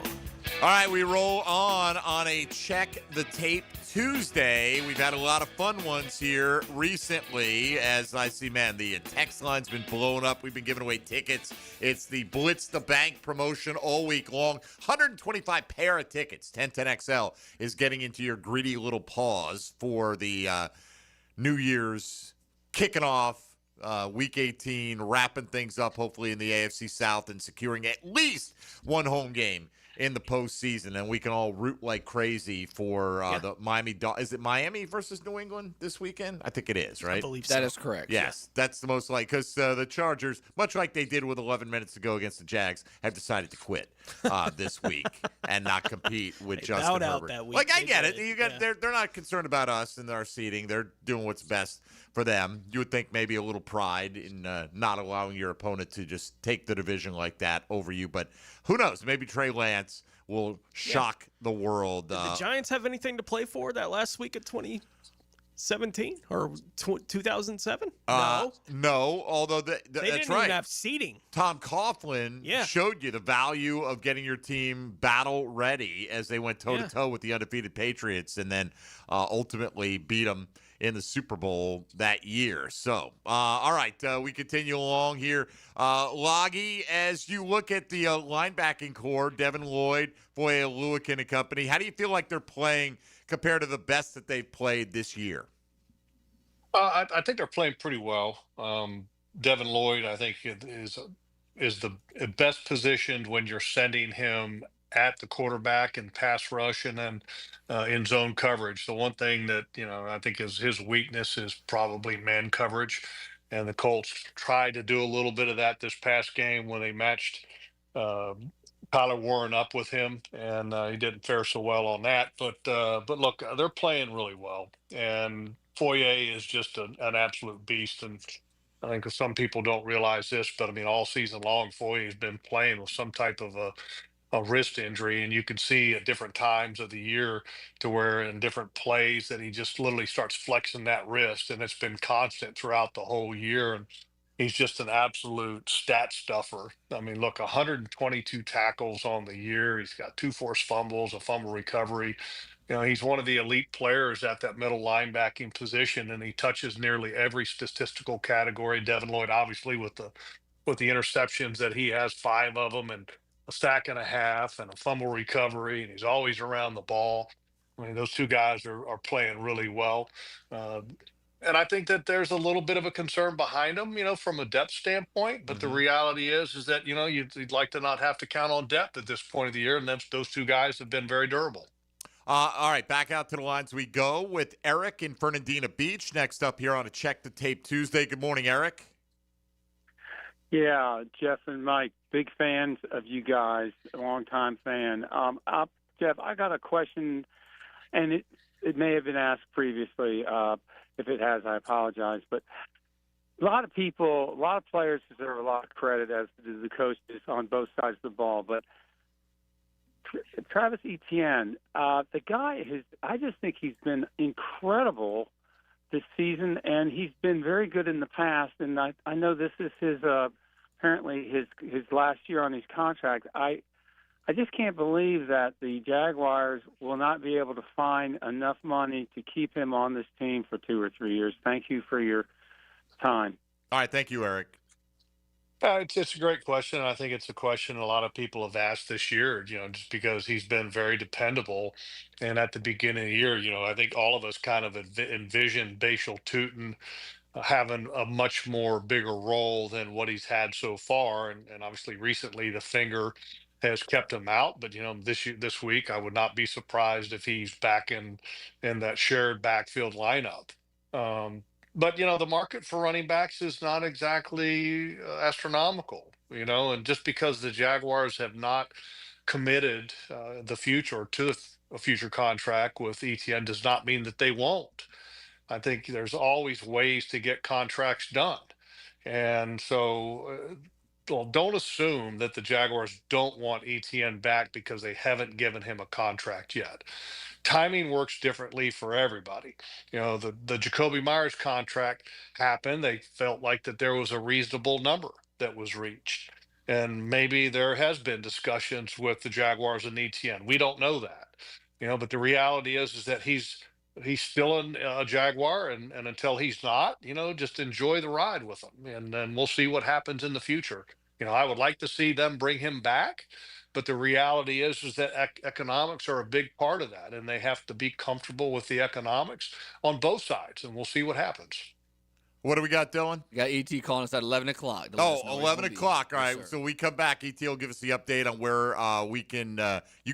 All right, we roll on a Check the Tape Tuesday. We've had a lot of fun ones here recently. As I see, man, the text line's been blowing up. We've been giving away tickets. It's the Blitz the Bank promotion all week long. 125 pair of tickets. 1010XL is getting into your greedy little paws for the New Year's kicking off. Week 18, wrapping things up hopefully in the AFC South and securing at least one home game in the postseason, and we can all root like crazy for the Miami. Is it Miami versus New England this weekend? I think it is, right? I believe so. That is correct. Yes, that's the most likely, because the Chargers, much like they did with 11 minutes to go against the Jags, have decided to quit this week and not compete with Justin Herbert. That week. Like, I get it. They're not concerned about us and our seeding. They're doing what's best for them. You would think maybe a little pride in not allowing your opponent to just take the division like that over you, but who knows? Maybe Trey Lance will shock the world. Did the Giants have anything to play for that last week of 2017 or 2007? No. Although they that's didn't right. even have seeding. Tom Coughlin showed you the value of getting your team battle ready as they went toe to toe with the undefeated Patriots, and then ultimately beat them in the Super Bowl that year. So, all right, we continue along here. Loggy, as you look at the linebacking core, Devin Lloyd, Foye Oluokun and company, how do you feel like they're playing compared to the best that they've played this year? I think they're playing pretty well. Devin Lloyd, I think, is the best positioned when you're sending him at the quarterback and pass rush and then in zone coverage. The one thing that, I think is his weakness is probably man coverage. And the Colts tried to do a little bit of that this past game when they matched Kyler Warren up with him, and he didn't fare so well on that. But look, they're playing really well. And Foye is just an absolute beast. And I think some people don't realize this, but I mean, all season long, Foye has been playing with some type of a wrist injury, and you can see at different times of the year to where in different plays that he just literally starts flexing that wrist, and it's been constant throughout the whole year. And he's just an absolute stat stuffer. I mean, look, 122 tackles on the year. He's got 2 forced fumbles, a fumble recovery. He's one of the elite players at that middle linebacking position, and he touches nearly every statistical category. Devin Lloyd, obviously, with the interceptions that he has, 5 of them, and a sack and a half and a fumble recovery, and he's always around the ball. I mean, those two guys are playing really well. And I think that there's a little bit of a concern behind them, from a depth standpoint. But the reality is that, you'd like to not have to count on depth at this point of the year. And those two guys have been very durable. All right, back out to the lines we go with Eric in Fernandina Beach. Next up here on a Check the Tape Tuesday. Good morning, Eric. Yeah, Jeff and Mike, big fans of you guys, a long-time fan. Jeff, I got a question, and it may have been asked previously. If it has, I apologize. But a lot of players deserve a lot of credit, as do the coaches on both sides of the ball. But Travis Etienne, the guy I just think he's been incredible this season, and he's been very good in the past. And I know this is his apparently his last year on his contract. I just can't believe that the Jaguars will not be able to find enough money to keep him on this team for 2 or 3 years. Thank you for your time. All right, thank you, Eric. It's a great question. I think it's a question a lot of people have asked this year, just because he's been very dependable. And at the beginning of the year, I think all of us kind of envisioned Bashal Tutin having a much more bigger role than what he's had so far. And obviously recently the finger has kept him out. But, this week, I would not be surprised if he's back in that shared backfield lineup. But, the market for running backs is not exactly astronomical, and just because the Jaguars have not committed the future to a future contract with Etienne does not mean that they won't. I think there's always ways to get contracts done. And so don't assume that the Jaguars don't want Etienne back because they haven't given him a contract yet. Timing works differently for everybody. The Jacoby Myers contract happened. They felt like that there was a reasonable number that was reached. And maybe there has been discussions with the Jaguars and Etienne. We don't know that. But the reality is that he's still a Jaguar, and until he's not, just enjoy the ride with him, and then we'll see what happens in the future. I would like to see them bring him back, but the reality is that economics are a big part of that, and they have to be comfortable with the economics on both sides, and we'll see what happens. What do we got, Dylan? We got ET calling us at 11 o'clock. 11 o'clock. All right, yes, so we come back. ET will give us the update on where you can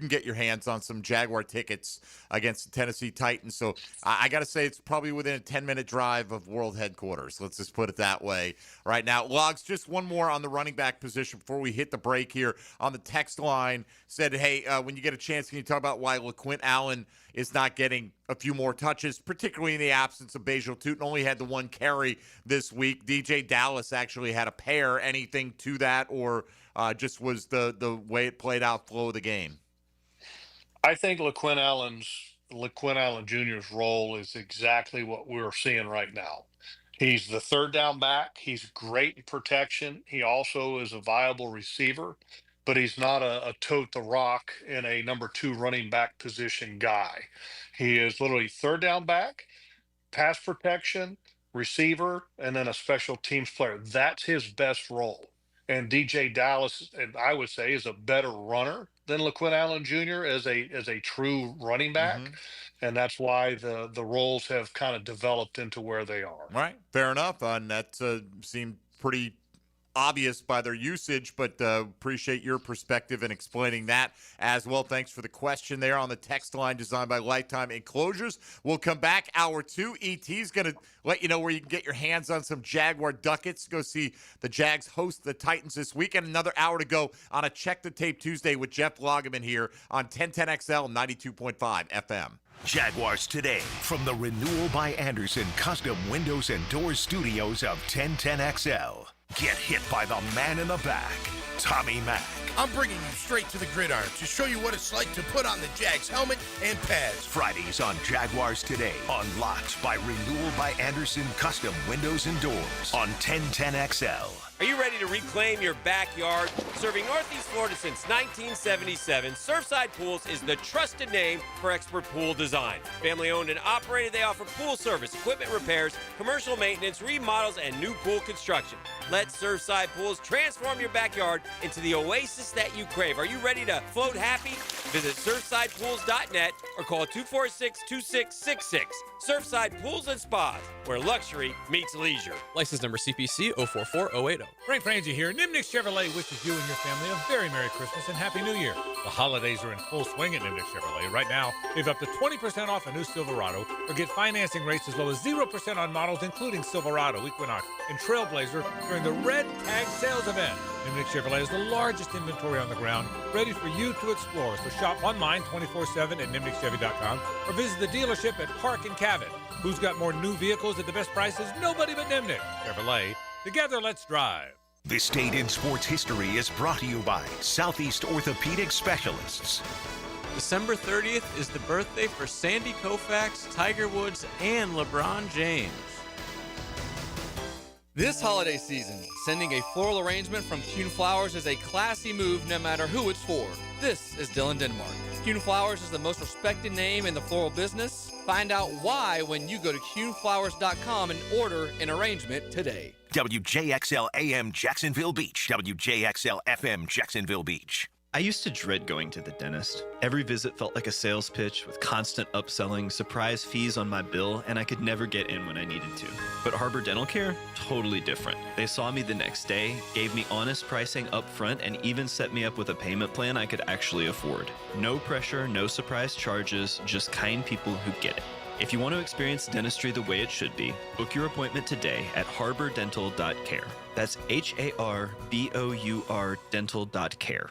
get your hands on some Jaguar tickets against the Tennessee Titans. So I got to say it's probably within a 10-minute drive of World Headquarters. Let's just put it that way. Right now, Logs, just one more on the running back position before we hit the break here. On the text line, said, hey, when you get a chance, can you talk about why LaQuint Allen is not getting a few more touches, particularly in the absence of Bajal Tootin, only had the one carry this week. DJ Dallas actually had a pair. Anything to that, or just was the way it played out, flow of the game? I think LaQuint Allen Jr.'s role is exactly what we're seeing right now. He's the third down back. He's great in protection. He also is a viable receiver, but he's not a tote the rock in a number 2 running back position guy. He is literally third down back, pass protection, receiver, and then a special teams player. That's his best role. And DJ Dallas, and I would say, is a better runner than LaQuint Allen Jr. as a true running back. Mm-hmm. And that's why the roles have kind of developed into where they are. Right. Fair enough. And that seemed pretty obvious by their usage, but appreciate your perspective in explaining that as well. Thanks for the question there on the text line designed by Lifetime Enclosures. We'll come back. Hour 2. ET's going to let you know where you can get your hands on some Jaguar ducats. Go see the Jags host the Titans this week. And another hour to go on a Check the Tape Tuesday with Jeff Lageman here on 1010XL 92.5 FM. Jaguars Today from the Renewal by Anderson Custom Windows and Doors Studios of 1010XL. Get hit by the man in the back, Tommy Mack. I'm bringing you straight to the gridiron to show you what it's like to put on the Jags helmet and pads. Fridays on Jaguars Today. Unlocked by Renewal by Anderson Custom Windows and Doors on 1010XL. Are you ready to reclaim your backyard? Serving Northeast Florida since 1977, Surfside Pools is the trusted name for expert pool design. Family owned and operated, they offer pool service, equipment repairs, commercial maintenance, remodels, and new pool construction. Let Surfside Pools transform your backyard into the oasis that you crave. Are you ready to float happy? Visit surfsidepools.net or call 246-2666. Surfside Pools and Spas, where luxury meets leisure. License number CPC 044080. Frank Frangie here. Nimnick Chevrolet wishes you and your family a very Merry Christmas and Happy New Year. The holidays are in full swing at Nimnick Chevrolet. Right now, they have up to 20% off a new Silverado, or get financing rates as low as 0% on models including Silverado, Equinox, and Trailblazer during the Red Tag Sales event. Nimnick Chevrolet is the largest inventory on the ground, ready for you to explore. So shop online 24/7 at nimnickchevy.com or visit the dealership at Park and Cabot. Who's got more new vehicles at the best prices? Nobody but Nimnick Chevrolet. Together, let's drive. This Date in Sports History is brought to you by Southeast Orthopedic Specialists. December 30th is the birthday for Sandy Koufax, Tiger Woods, and LeBron James. This holiday season, sending a floral arrangement from Kuhn Flowers is a classy move no matter who it's for. This is Dylan Denmark. Kuhn Flowers is the most respected name in the floral business. Find out why when you go to kuhnflowers.com and order an arrangement today. WJXL AM Jacksonville Beach. WJXL FM Jacksonville Beach. I used to dread going to the dentist. Every visit felt like a sales pitch with constant upselling, surprise fees on my bill, and I could never get in when I needed to. But Harbor Dental Care? Totally different. They saw me the next day, gave me honest pricing up front, and even set me up with a payment plan I could actually afford. No pressure, no surprise charges, just kind people who get it. If you want to experience dentistry the way it should be, book your appointment today at harbordental.care. That's HARBOUR dental.care.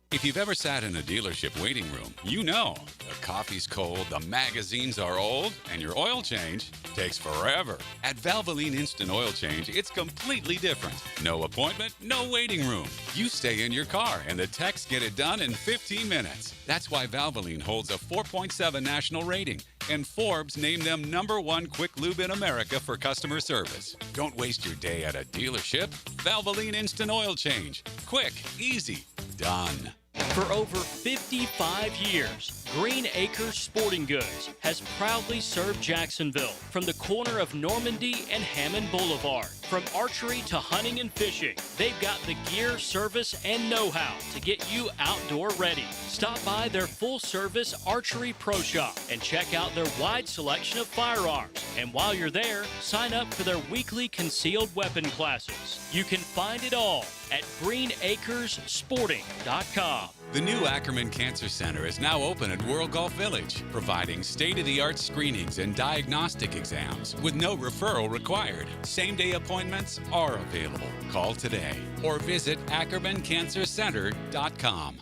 If you've ever sat in a dealership waiting room, you know the coffee's cold, the magazines are old, and your oil change takes forever. At Valvoline Instant Oil Change, it's completely different. No appointment, no waiting room. You stay in your car, and the techs get it done in 15 minutes. That's why Valvoline holds a 4.7 national rating, and Forbes named them #1 quick lube in America for customer service. Don't waste your day at a dealership. Valvoline Instant Oil Change. Quick, easy, done. For over 55 years, Green Acres Sporting Goods has proudly served Jacksonville from the corner of Normandy and Hammond Boulevard. From archery to hunting and fishing, they've got the gear, service, and know-how to get you outdoor ready. Stop by their full-service archery pro shop and check out their wide selection of firearms. And while you're there, sign up for their weekly concealed weapon classes. You can find it all at greenacresporting.com. The new Ackerman Cancer Center is now open at World Golf Village, providing state-of-the-art screenings and diagnostic exams with no referral required. Same-day appointments are available. Call today or visit AckermanCancerCenter.com.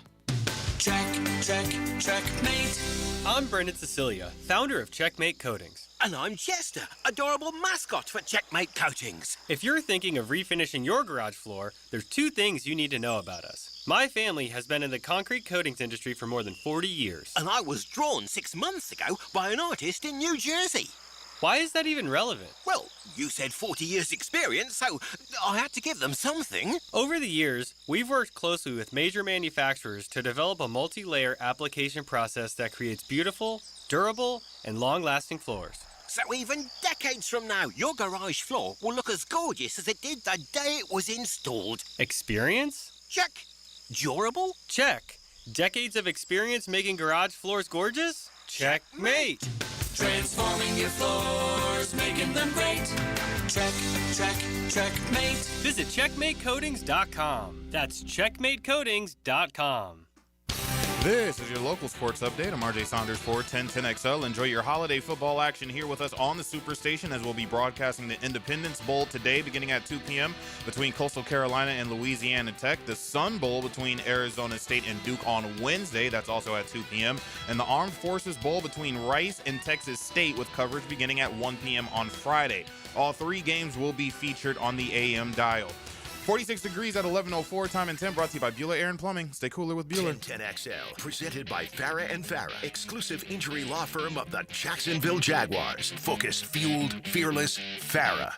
Checkmate. I'm Brendan Cecilia, founder of Checkmate Coatings. And I'm Chester, adorable mascot for Checkmate Coatings. If you're thinking of refinishing your garage floor, there's 2 things you need to know about us. My family has been in the concrete coatings industry for more than 40 years. And I was drawn 6 months ago by an artist in New Jersey. Why is that even relevant? Well, you said 40 years experience, so I had to give them something. Over the years, we've worked closely with major manufacturers to develop a multi-layer application process that creates beautiful, durable, and long-lasting floors. So even decades from now, your garage floor will look as gorgeous as it did the day it was installed. Experience? Check. Durable? Check. Decades of experience making garage floors gorgeous? Checkmate. Transforming your floors, making them great. Checkmate. Visit checkmatecoatings.com. That's checkmatecoatings.com. This is your local sports update. I'm RJ Saunders for 1010XL. Enjoy your holiday football action here with us on the Superstation, as we'll be broadcasting the Independence Bowl today beginning at 2 p.m. between Coastal Carolina and Louisiana Tech. The Sun Bowl between Arizona State and Duke on Wednesday. That's also at 2 p.m. And the Armed Forces Bowl between Rice and Texas State with coverage beginning at 1 p.m. on Friday. All 3 games will be featured on the AM dial. 46 degrees at 11:04. Time and 10 brought to you by Bueller Air and Plumbing. Stay cooler with Bueller. 1010XL, presented by Farah and Farah, exclusive injury law firm of the Jacksonville Jaguars. Focused, fueled, fearless, Farah.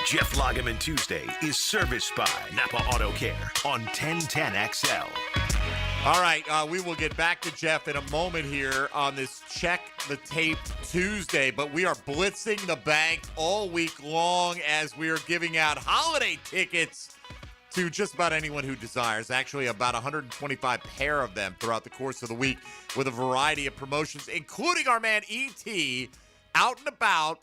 Jeff Lageman Tuesday is serviced by Napa Auto Care on 1010XL. All right, we will get back to Jeff in a moment here on this Check the Tape Tuesday, but we are blitzing the bank all week long as we are giving out holiday tickets to just about anyone who desires. Actually, about 125 pair of them throughout the course of the week with a variety of promotions, including our man E.T. out and about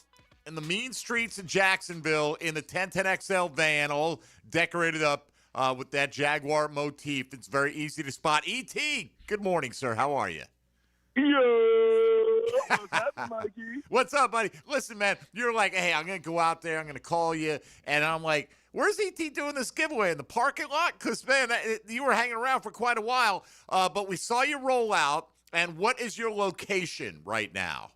in the mean streets of Jacksonville in the 1010XL van, all decorated up with that Jaguar motif. It's very easy to spot. E.T., good morning, sir. How are you? Yeah. What's up, Mikey? What's up, buddy? Listen, man, you're like, hey, I'm going to go out there. I'm going to call you. And I'm like, where's E.T. doing this giveaway? In the parking lot? Because, man, you were hanging around for quite a while. But we saw you roll out. And what is your location right now?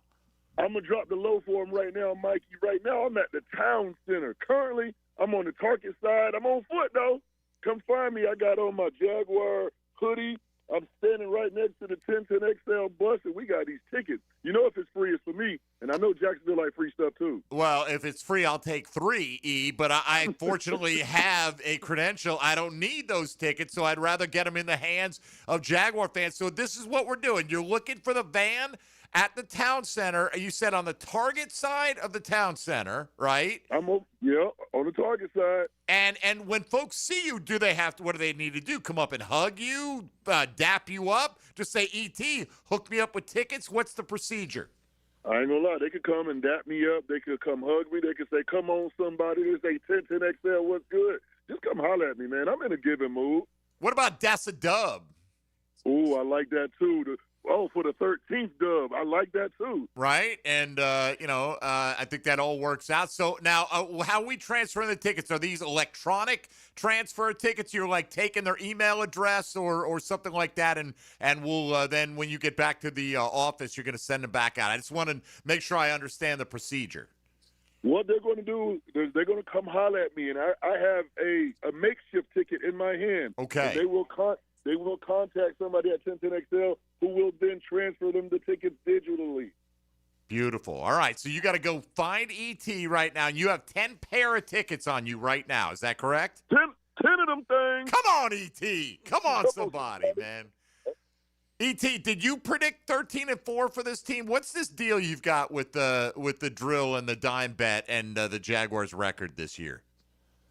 I'm going to drop the low for him right now, Mikey. Right now, I'm at the town center. Currently, I'm on the Target side. I'm on foot, though. Come find me. I got on my Jaguar hoodie. I'm standing right next to the 1010XL bus, and we got these tickets. You know, if it's free, it's for me. And I know Jacksonville like free stuff, too. Well, if it's free, I'll take 3, E. But I fortunately have a credential. I don't need those tickets, so I'd rather get them in the hands of Jaguar fans. So this is what we're doing. You're looking for the van at the town center. You said on the Target side of the town center, right? On the Target side. And when folks see you, do they have to? What do they need to do? Come up and hug you, dap you up? Just say, E.T., hook me up with tickets. What's the procedure? I ain't gonna lie. They could come and dap me up. They could come hug me. They could say, "Come on, somebody." They say, 1010XL, what's good? Just come holler at me, man. I'm in a giving mood. What about Dessa Dub? Ooh, I like that too. Oh, for the 13th dub. I like that too. Right, and I think that all works out. So now, how we transfer the tickets, are these electronic transfer tickets? You're like taking their email address or something like that, and we'll then when you get back to the office, you're going to send them back out. I just want to make sure I understand the procedure. What they're going to do is they're going to come holler at me, and I have a makeshift ticket in my hand. Okay. And they will contact somebody at 1010XL who will then transfer them the tickets digitally. Beautiful. All right, so you got to go find ET right now, and you have 10 pair of tickets on you right now. Is that correct? 10 of them things. Come on, ET. Come on, somebody, man. ET, did you predict 13-4 for this team? What's this deal you've got with the drill and the dime bet and the Jaguars record this year?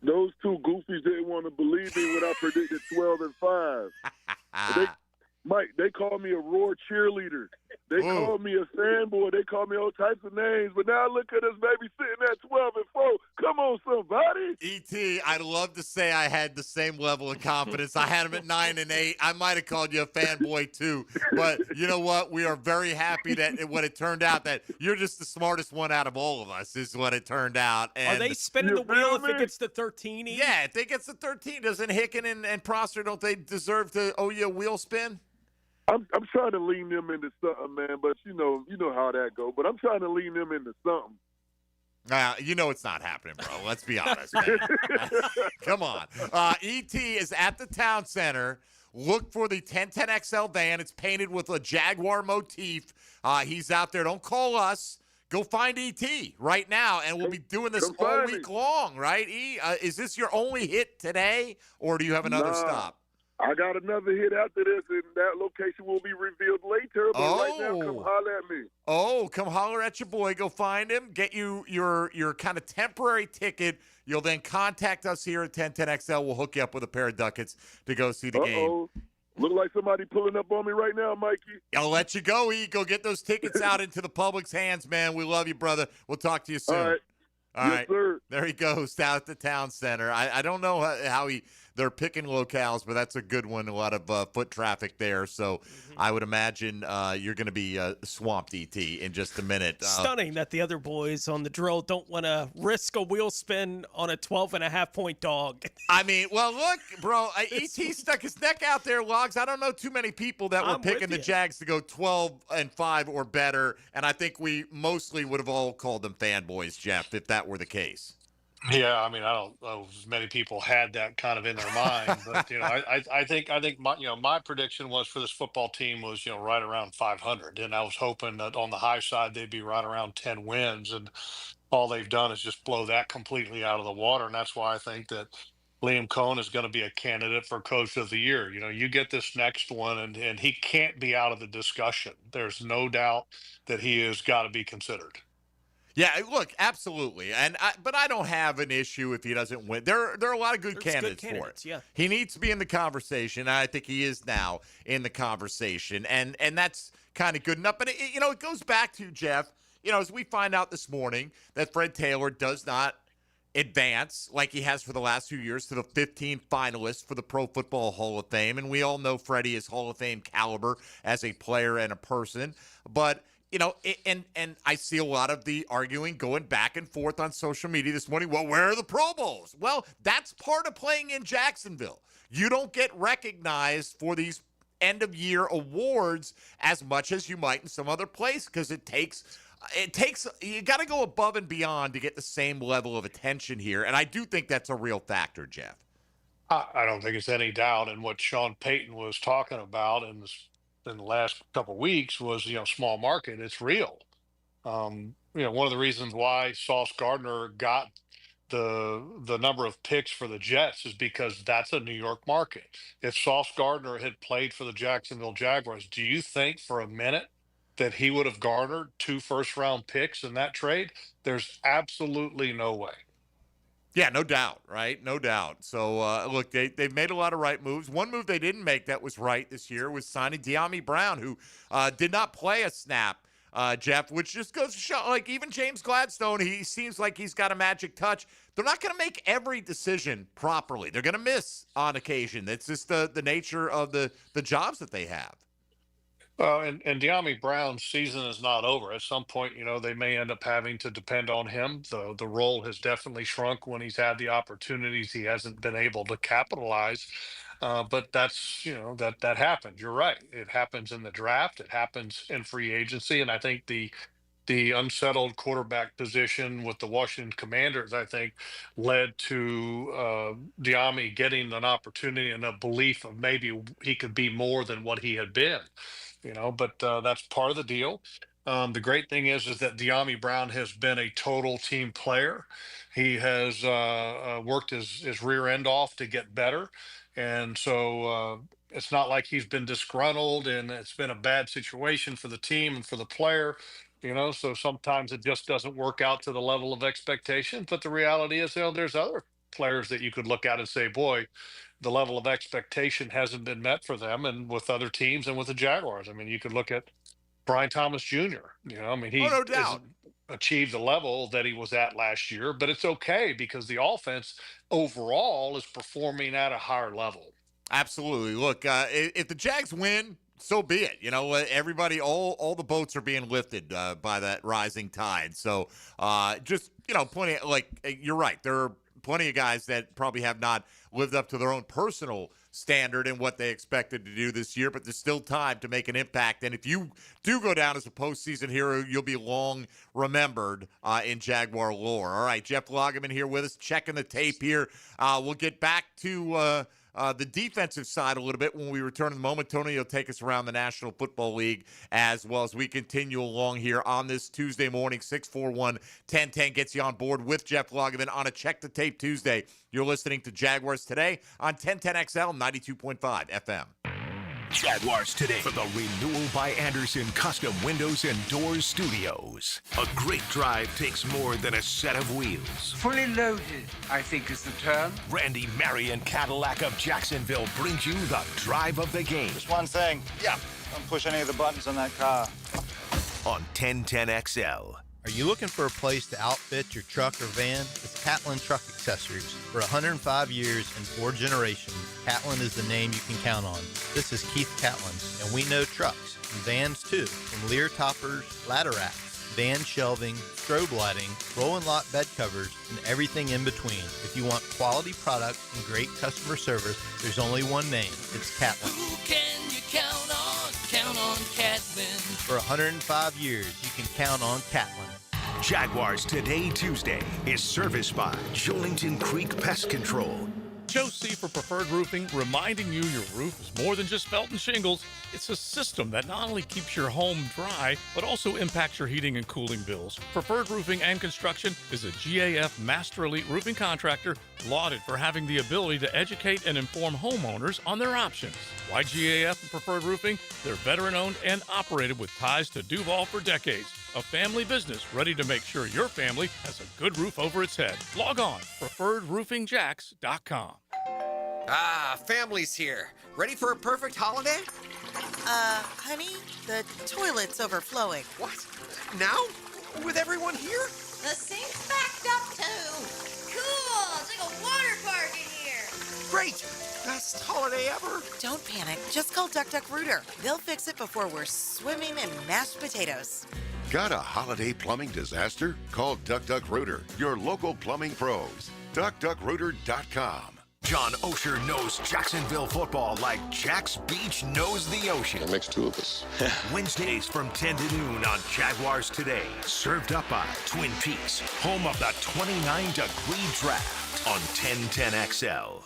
Those two goofies didn't want to believe me when I predicted 12-5. They called me a Roar cheerleader. They called me a fanboy. They called me all types of names. But now look at us, baby, sitting at 12-4. Come on, somebody. ET, I'd love to say I had the same level of confidence. I had him at 9-8. I might have called you a fanboy too. But you know what? We are very happy that when it turned out that you're just the smartest one out of all of us is what it turned out. And are they spinning the wheel if it gets to 13? Yeah, if it gets to 13, doesn't Hicken and Prosser, don't they deserve to owe you a wheel spin? I'm trying to lean them into something, man, but you know how that goes. But I'm trying to lean them into something. You know it's not happening, bro. Let's be honest, man. Come on. ET is at the town center. Look for the 1010XL van. It's painted with a Jaguar motif. He's out there. Don't call us. Go find ET right now, and we'll be doing this all week long, right, E? Is this your only hit today, or do you have another stop? I got another hit after this, and that location will be revealed later. But right now, come holler at me. Oh, come holler at your boy. Go find him. Get you your kind of temporary ticket. You'll then contact us here at 1010XL. We'll hook you up with a pair of ducats to go see the game. Look like somebody pulling up on me right now, Mikey. I'll let you go, E. Go get those tickets out into the public's hands, man. We love you, brother. We'll talk to you soon. All right. All yes, right. Sir. There he goes down at the town center. I don't know how they're picking locales, but that's a good one. A lot of foot traffic there. So I would imagine you're going to be swamped, ET, in just a minute. Stunning that the other boys on the drill don't want to risk a wheel spin on a 12.5-point dog. I mean, well, look, bro, ET stuck his neck out there, Logs. I don't know too many people that were picking the Jags to go 12-5 or better, and I think we mostly would have all called them fanboys, Jeff, if that were the case. Yeah, I mean, I don't know if many people had that kind of in their mind, but I think my prediction was for this football team was right around 500, and I was hoping that on the high side they'd be right around 10 wins, and all they've done is just blow that completely out of the water, and that's why I think that Liam Cohen is going to be a candidate for Coach of the Year. You get this next one, and he can't be out of the discussion. There's no doubt that he has got to be considered. Yeah, look, absolutely, but I don't have an issue if he doesn't win. There are a lot of good candidates for it. Yeah. He needs to be in the conversation, and I think he is now in the conversation, and that's kind of good enough. But it goes back to, Jeff, as we find out this morning that Fred Taylor does not advance like he has for the last few years to the 15 finalists for the Pro Football Hall of Fame, and we all know Freddie is Hall of Fame caliber as a player and a person, but. And I see a lot of the arguing going back and forth on social media this morning. Well, where are the Pro Bowls? Well, that's part of playing in Jacksonville. You don't get recognized for these end-of-year awards as much as you might in some other place because it takes you got to go above and beyond to get the same level of attention here. And I do think that's a real factor, Jeff. I don't think it's any doubt. And what Sean Payton was talking about in the last couple of weeks was, small market. It's real. One of the reasons why Sauce Gardner got the number of picks for the Jets is because that's a New York market. If Sauce Gardner had played for the Jacksonville Jaguars, do you think for a minute that he would have garnered 2 first-round picks in that trade? There's absolutely no way. Yeah, no doubt, right? No doubt. So, look, they've made a lot of right moves. One move they didn't make that was right this year was signing De'Ami Brown, who did not play a snap, Jeff, which just goes to show, like, even James Gladstone, he seems like he's got a magic touch. They're not going to make every decision properly. They're going to miss on occasion. It's just the nature of the jobs that they have. And De'Ami Brown's season is not over. At some point, they may end up having to depend on him. The role has definitely shrunk when he's had the opportunities. He hasn't been able to capitalize. But that's, that happens. You're right. It happens in the draft. It happens in free agency. And I think the unsettled quarterback position with the Washington Commanders, I think, led to De'Ami getting an opportunity and a belief of maybe he could be more than what he had been. But that's part of the deal. The great thing is that De'Ami Brown has been a total team player. He has worked his rear end off to get better. And so it's not like he's been disgruntled and it's been a bad situation for the team and for the player. So sometimes it just doesn't work out to the level of expectation. But the reality is, there's other players that you could look at and say, boy, the level of expectation hasn't been met for them, and with other teams and with the Jaguars. I mean, you could look at Brian Thomas Jr. He no doubt hasn't achieved the level that he was at last year, but it's okay because the offense overall is performing at a higher level. Absolutely. Look, if the Jags win, so be it. Everybody, all the boats are being lifted by that rising tide. So just, plenty, you're right. There are plenty of guys that probably have not lived up to their own personal standard and what they expected to do this year, but there's still time to make an impact. And if you do go down as a postseason hero, you'll be long remembered in Jaguar lore. All right, Jeff Lageman here with us, checking the tape here. We'll get back to the defensive side a little bit when we return in a moment. Tony will take us around the National Football League as well as we continue along here on this Tuesday morning. 641-1010 gets you on board with Jeff Lageman on a Check the Tape Tuesday. You're listening to Jaguars Today on 1010XL 92.5 FM. Jaguars Today for the Renewal by Anderson Custom Windows and Doors Studios. A great drive takes more than a set of wheels. Fully loaded, I think is the term. Randy Marion Cadillac of Jacksonville brings you the drive of the game. Just one thing. Yeah. Don't push any of the buttons on that car. On 1010XL. Are you looking for a place to outfit your truck or van? It's Catlin Truck Accessories. For 105 years and 4 generations, Catlin is the name you can count on. This is Keith Catlin, and we know trucks and vans too, from Lear toppers, ladder racks, van shelving, strobe lighting, roll and lock bed covers, and everything in between. If you want quality products and great customer service, there's only one name. It's Catlin. Who can you count on? Count on Catlin. For 105 years, you can count on Catlin. Jaguars Today Tuesday is serviced by Julington Creek Pest Control. Joe C. for Preferred Roofing, reminding you your roof is more than just felt and shingles. It's a system that not only keeps your home dry, but also impacts your heating and cooling bills. Preferred Roofing and Construction is a GAF Master Elite roofing contractor lauded for having the ability to educate and inform homeowners on their options. Why GAF and Preferred Roofing? They're veteran-owned and operated with ties to Duval for decades. A family business ready to make sure your family has a good roof over its head. Log on, preferredroofingjax.com. Ah, family's here. Ready for a perfect holiday? Honey, the toilet's overflowing. What? Now? With everyone here? The sink's backed up too. Cool, it's like a water park in here. Great! Best holiday ever. Don't panic. Just call Duck Duck Rooter. They'll fix it before we're swimming in mashed potatoes. Got a holiday plumbing disaster? Call Duck Duck Rooter, your local plumbing pros. DuckDuckRooter.com. John Osher knows Jacksonville football like Jack's Beach knows the ocean. That makes two of us. Wednesdays from 10 to noon on Jaguars Today. Served up by Twin Peaks, home of the 29-degree draft on 1010XL.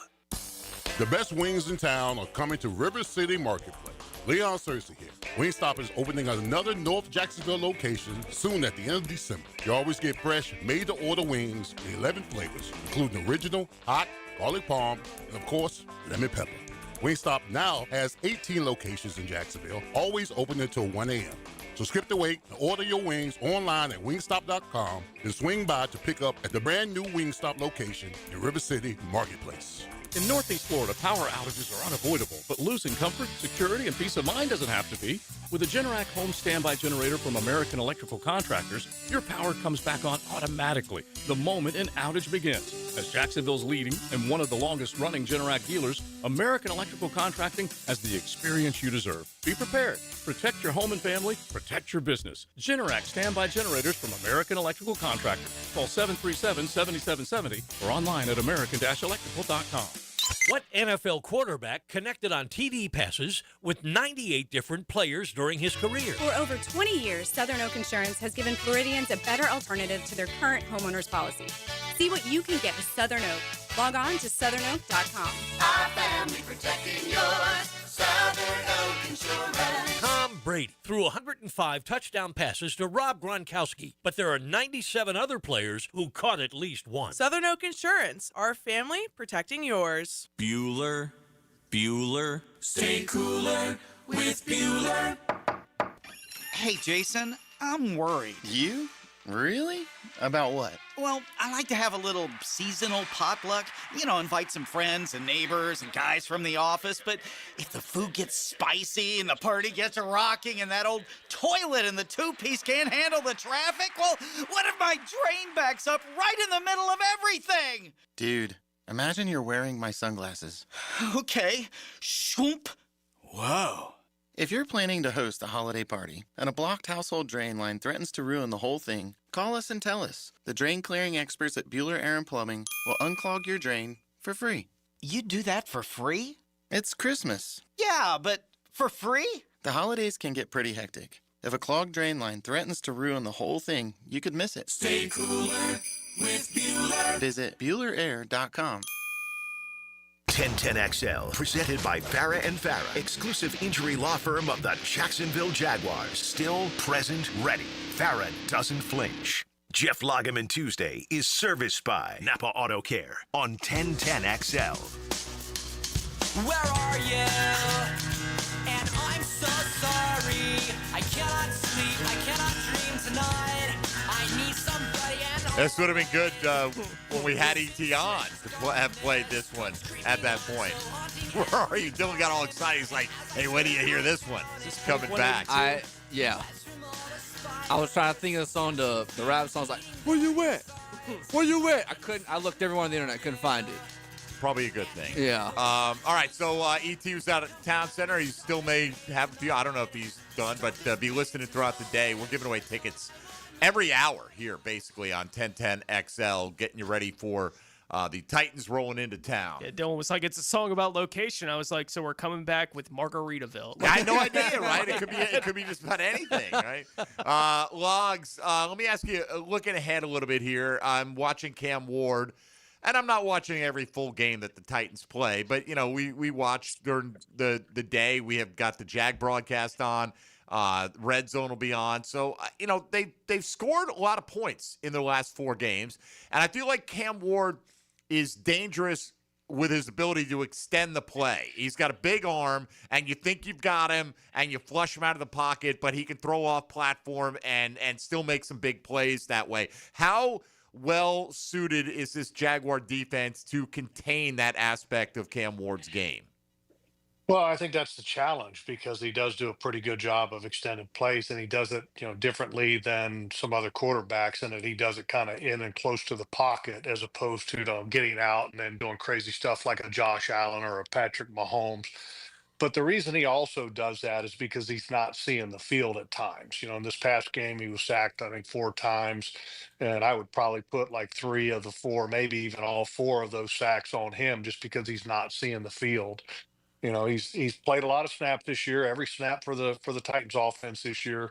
The best wings in town are coming to River City Marketplace. Leon Searcy here. Wingstop is opening another North Jacksonville location soon at the end of December. You always get fresh, made-to-order wings in 11 flavors, including original, hot, garlic parm, and of course, lemon pepper. Wingstop now has 18 locations in Jacksonville, always open until 1 a.m. So skip the wait and order your wings online at wingstop.com and swing by to pick up at the brand new Wingstop location in River City Marketplace. In Northeast Florida, power outages are unavoidable, but losing comfort, security, and peace of mind doesn't have to be. With a Generac home standby generator from American Electrical Contractors, your power comes back on automatically the moment an outage begins. As Jacksonville's leading and one of the longest-running Generac dealers, American Electrical Contracting has the experience you deserve. Be prepared. Protect your home and family. Protect your business. Generac standby generators from American Electrical Contractors. Call 737-7770 or online at american-electrical.com. What NFL quarterback connected on TD passes with 98 different players during his career? For over 20 years, Southern Oak Insurance has given Floridians a better alternative to their current homeowner's policy. See what you can get with Southern Oak. Log on to southernoak.com. Our family protecting yours. Southern Oak Insurance. Tom Brady threw 105 touchdown passes to Rob Gronkowski, but there are 97 other players who caught at least one. Southern Oak Insurance, our family protecting yours. Bueller, stay cooler with Bueller. Hey, Jason, I'm worried. You? Really? About what? Well, I like to have a little seasonal potluck. You know, invite some friends and neighbors and guys from the office. But if the food gets spicy and the party gets rocking and that old toilet in the two-piece can't handle the traffic, well, what if my drain backs up right in the middle of everything? Dude, imagine you're wearing my sunglasses. Okay. Shoomp. Whoa. If you're planning to host a holiday party and a blocked household drain line threatens to ruin the whole thing, call us and tell us. The drain clearing experts at Bueller Air and Plumbing will unclog your drain for free. You do that for free? It's Christmas. Yeah, but for free? The holidays can get pretty hectic. If a clogged drain line threatens to ruin the whole thing, you could miss it. Stay cooler with Bueller. Visit BuellerAir.com. 1010XL, presented by Farah and Farah, exclusive injury law firm of the Jacksonville Jaguars. Still present, ready. Farah doesn't flinch. Jeff Lageman Tuesday is serviced by Napa Auto Care on 1010XL. Where are you? And I'm so sorry. I cannot sleep. I cannot dream tonight. I need somebody and This would have been good when we had Etienne to have played this one at that point. Where are you? Dylan got all excited. He's like, hey, when do you hear this one? It's coming back. Yeah. I was trying to think of the song, the rap song. I was like, where you at? Where you at? I looked everywhere on the internet. Couldn't find it. Probably a good thing. Yeah. All right, so E.T. was out at the Town Center. He still may have a few. I don't know if he's done, but be listening throughout the day. We're giving away tickets every hour here, basically, on 1010XL, getting you ready for the Titans rolling into town. Yeah, Dylan was like, it's a song about location. I was like, so we're coming back with Margaritaville. I had no idea, right? It could be just about anything, right? Logs, let me ask you, looking ahead a little bit here, I'm watching Cam Ward, and I'm not watching every full game that the Titans play, but, you know, we watch during the day. We have got the Jag broadcast on. Red Zone will be on. So, you know, they've scored a lot of points in their last 4 games, and I feel like Cam Ward is dangerous with his ability to extend the play. He's got a big arm, and you think you've got him, and you flush him out of the pocket, but he can throw off platform and still make some big plays that way. How well suited is this Jaguar defense to contain that aspect of Cam Ward's game? Well, I think that's the challenge because he does do a pretty good job of extended plays, and he does it, differently than some other quarterbacks, and that he does it kind of in and close to the pocket as opposed to getting out and then doing crazy stuff like a Josh Allen or a Patrick Mahomes. But the reason he also does that is because he's not seeing the field at times. In this past game, he was sacked, I think, 4 times, and I would probably put like 3 of the 4, maybe even all 4 of those sacks on him just because he's not seeing the field. He's played a lot of snaps this year, every snap for the Titans offense this year,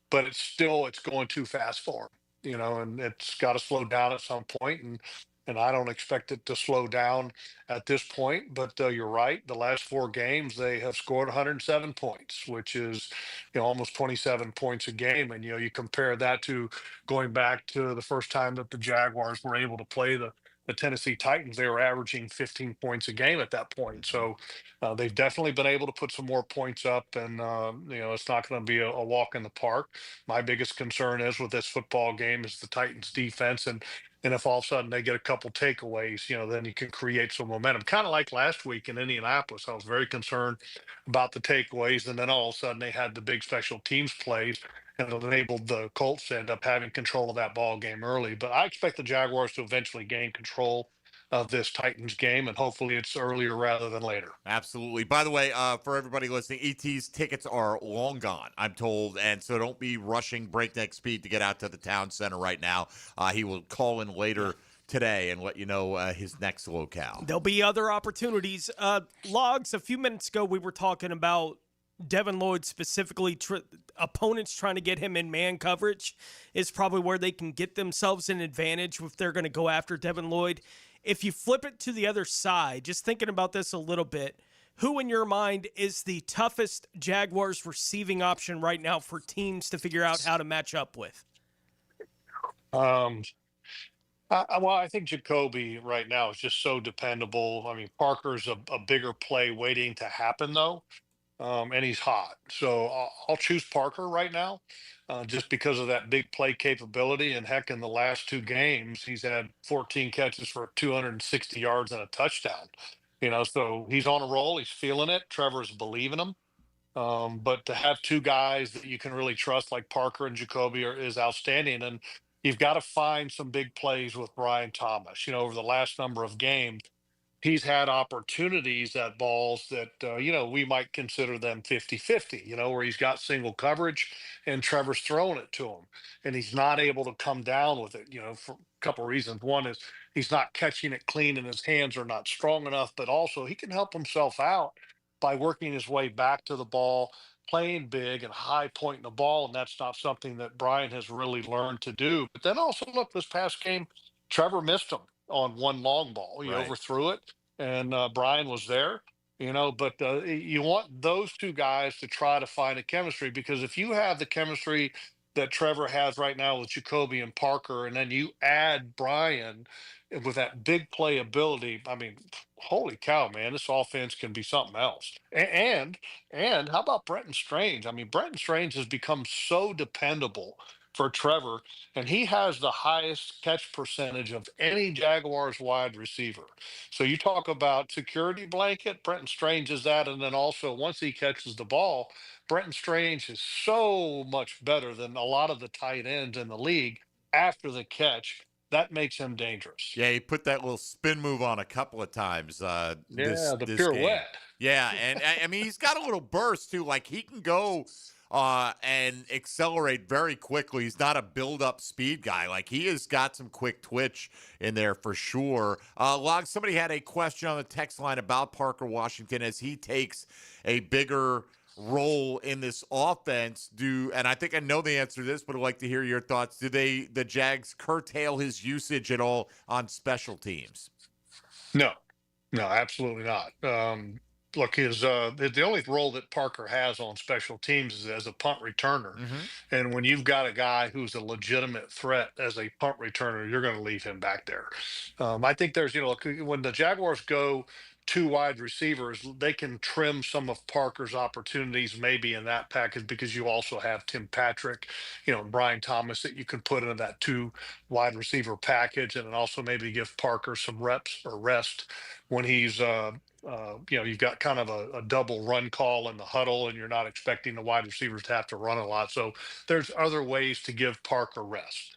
but it's going too fast for him, and it's got to slow down at some point, and I don't expect it to slow down at this point. But you're right, the last 4 games they have scored 107 points, which is almost 27 points a game, and you compare that to going back to the first time that the Jaguars were able to play the Tennessee Titans. They were averaging 15 points a game at that point. So they've definitely been able to put some more points up, and it's not going to be a walk in the park. My biggest concern is with this football game is the Titans defense, and And if all of a sudden they get a couple takeaways, then you can create some momentum. Kind of like last week in Indianapolis, I was very concerned about the takeaways, and then all of a sudden they had the big special teams plays, and it enabled the Colts to end up having control of that ball game early. But I expect the Jaguars to eventually gain control of this Titans game, and hopefully it's earlier rather than later. Absolutely. By the way, for everybody listening, ET's tickets are long gone, I'm told, and so don't be rushing breakneck speed to get out to the town center right now. He will call in later today and let you know his next locale. There'll be other opportunities. Logs, a few minutes ago, we were talking about Devin Lloyd specifically. Opponents trying to get him in man coverage is probably where they can get themselves an advantage if they're going to go after Devin Lloyd. If you flip it to the other side, just thinking about this a little bit, who in your mind is the toughest Jaguars receiving option right now for teams to figure out how to match up with? Well, I think Jacoby right now is just so dependable. I mean, Parker's a bigger play waiting to happen, though, and he's hot. So I'll choose Parker right now, just because of that big play capability. And heck, in the last 2 games, he's had 14 catches for 260 yards and a touchdown. So he's on a roll. He's feeling it. Trevor's believing him. But to have 2 guys that you can really trust, like Parker and Jacoby, is outstanding. And you've got to find some big plays with Brian Thomas. Over the last number of games, he's had opportunities at balls that, we might consider them 50-50, where he's got single coverage and Trevor's throwing it to him. And he's not able to come down with it, for a couple of reasons. One is he's not catching it clean and his hands are not strong enough, but also he can help himself out by working his way back to the ball, playing big and high pointing the ball. And that's not something that Brian has really learned to do. But then also, look, this past game, Trevor missed him on one long ball. He overthrew it, and Brian was there, but you want those 2 guys to try to find a chemistry, because if you have the chemistry that Trevor has right now with Jacoby and Parker, and then you add Brian with that big play ability, I mean, holy cow, man, this offense can be something else. And how about Brenton Strange? I mean, Brenton Strange has become so dependable for Trevor, and he has the highest catch percentage of any Jaguars wide receiver. So you talk about security blanket, Brenton Strange is that, and then also once he catches the ball, Brenton Strange is so much better than a lot of the tight ends in the league after the catch. That makes him dangerous. Yeah, he put that little spin move on a couple of times. The this pirouette. Game. Yeah, and I mean, he's got a little burst too. Like, he can go and accelerate very quickly. He's not a build-up speed guy. Like, he has got some quick twitch in there for sure. Log, somebody had a question on the text line about Parker Washington as he takes a bigger role in this offense. And I think I know the answer to this, but I'd like to hear your thoughts. Do the Jags curtail his usage at all on special teams? No, absolutely not. Look, the only role that Parker has on special teams is as a punt returner. And when you've got a guy who's a legitimate threat as a punt returner, you're going to leave him back there. I think there's, when the Jaguars go 2 wide receivers, they can trim some of Parker's opportunities maybe in that package, because you also have Tim Patrick, Brian Thomas that you can put into that 2 wide receiver package, and then also maybe give Parker some reps or rest when he's you've got kind of a double run call in the huddle, and you're not expecting the wide receivers to have to run a lot. So there's other ways to give Parker rest.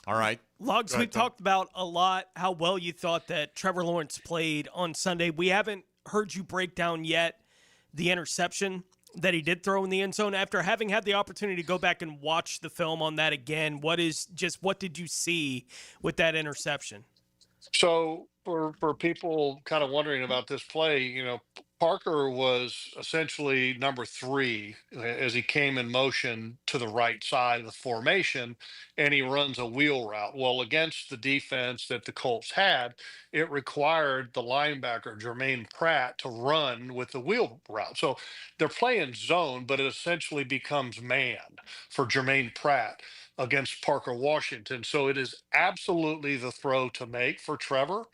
All right. Logs, we talked about a lot how well you thought that Trevor Lawrence played on Sunday. We haven't heard you break down yet the interception that he did throw in the end zone. After having had the opportunity to go back and watch the film on that again, what did you see with that interception? So for people kind of wondering about this play, Parker was essentially number 3 as he came in motion to the right side of the formation, and he runs a wheel route. Well, against the defense that the Colts had, it required the linebacker, Jermaine Pratt, to run with the wheel route. So they're playing zone, but it essentially becomes man for Jermaine Pratt against Parker Washington. So it is absolutely the throw to make for Trevor.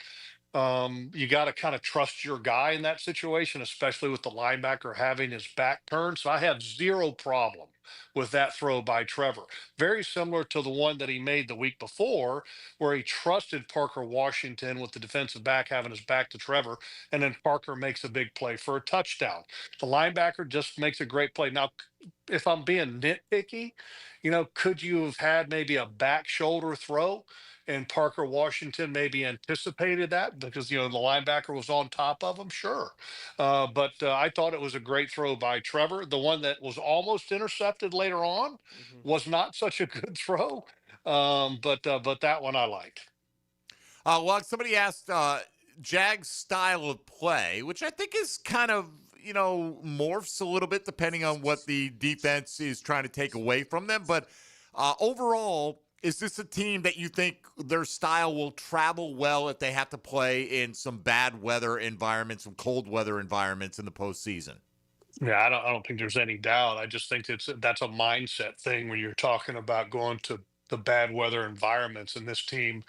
You got to kind of trust your guy in that situation, especially with the linebacker having his back turned. So I have zero problem with that throw by Trevor. Very similar to the one that he made the week before, where he trusted Parker Washington with the defensive back having his back to Trevor, and then Parker makes a big play for a touchdown. The linebacker just makes a great play. Now, if I'm being nitpicky, could you have had maybe a back shoulder throw? And Parker Washington maybe anticipated that because, the linebacker was on top of him. Sure. But I thought it was a great throw by Trevor. The one that was almost intercepted later on was not such a good throw. But that one I liked. Well, somebody asked Jag's style of play, which I think is kind of, morphs a little bit depending on what the defense is trying to take away from them. But overall, is this a team that you think their style will travel well if they have to play in some bad weather environments, some cold weather environments in the postseason? Yeah, I don't think there's any doubt. I just think that's a mindset thing when you're talking about going to the bad weather environments, and this team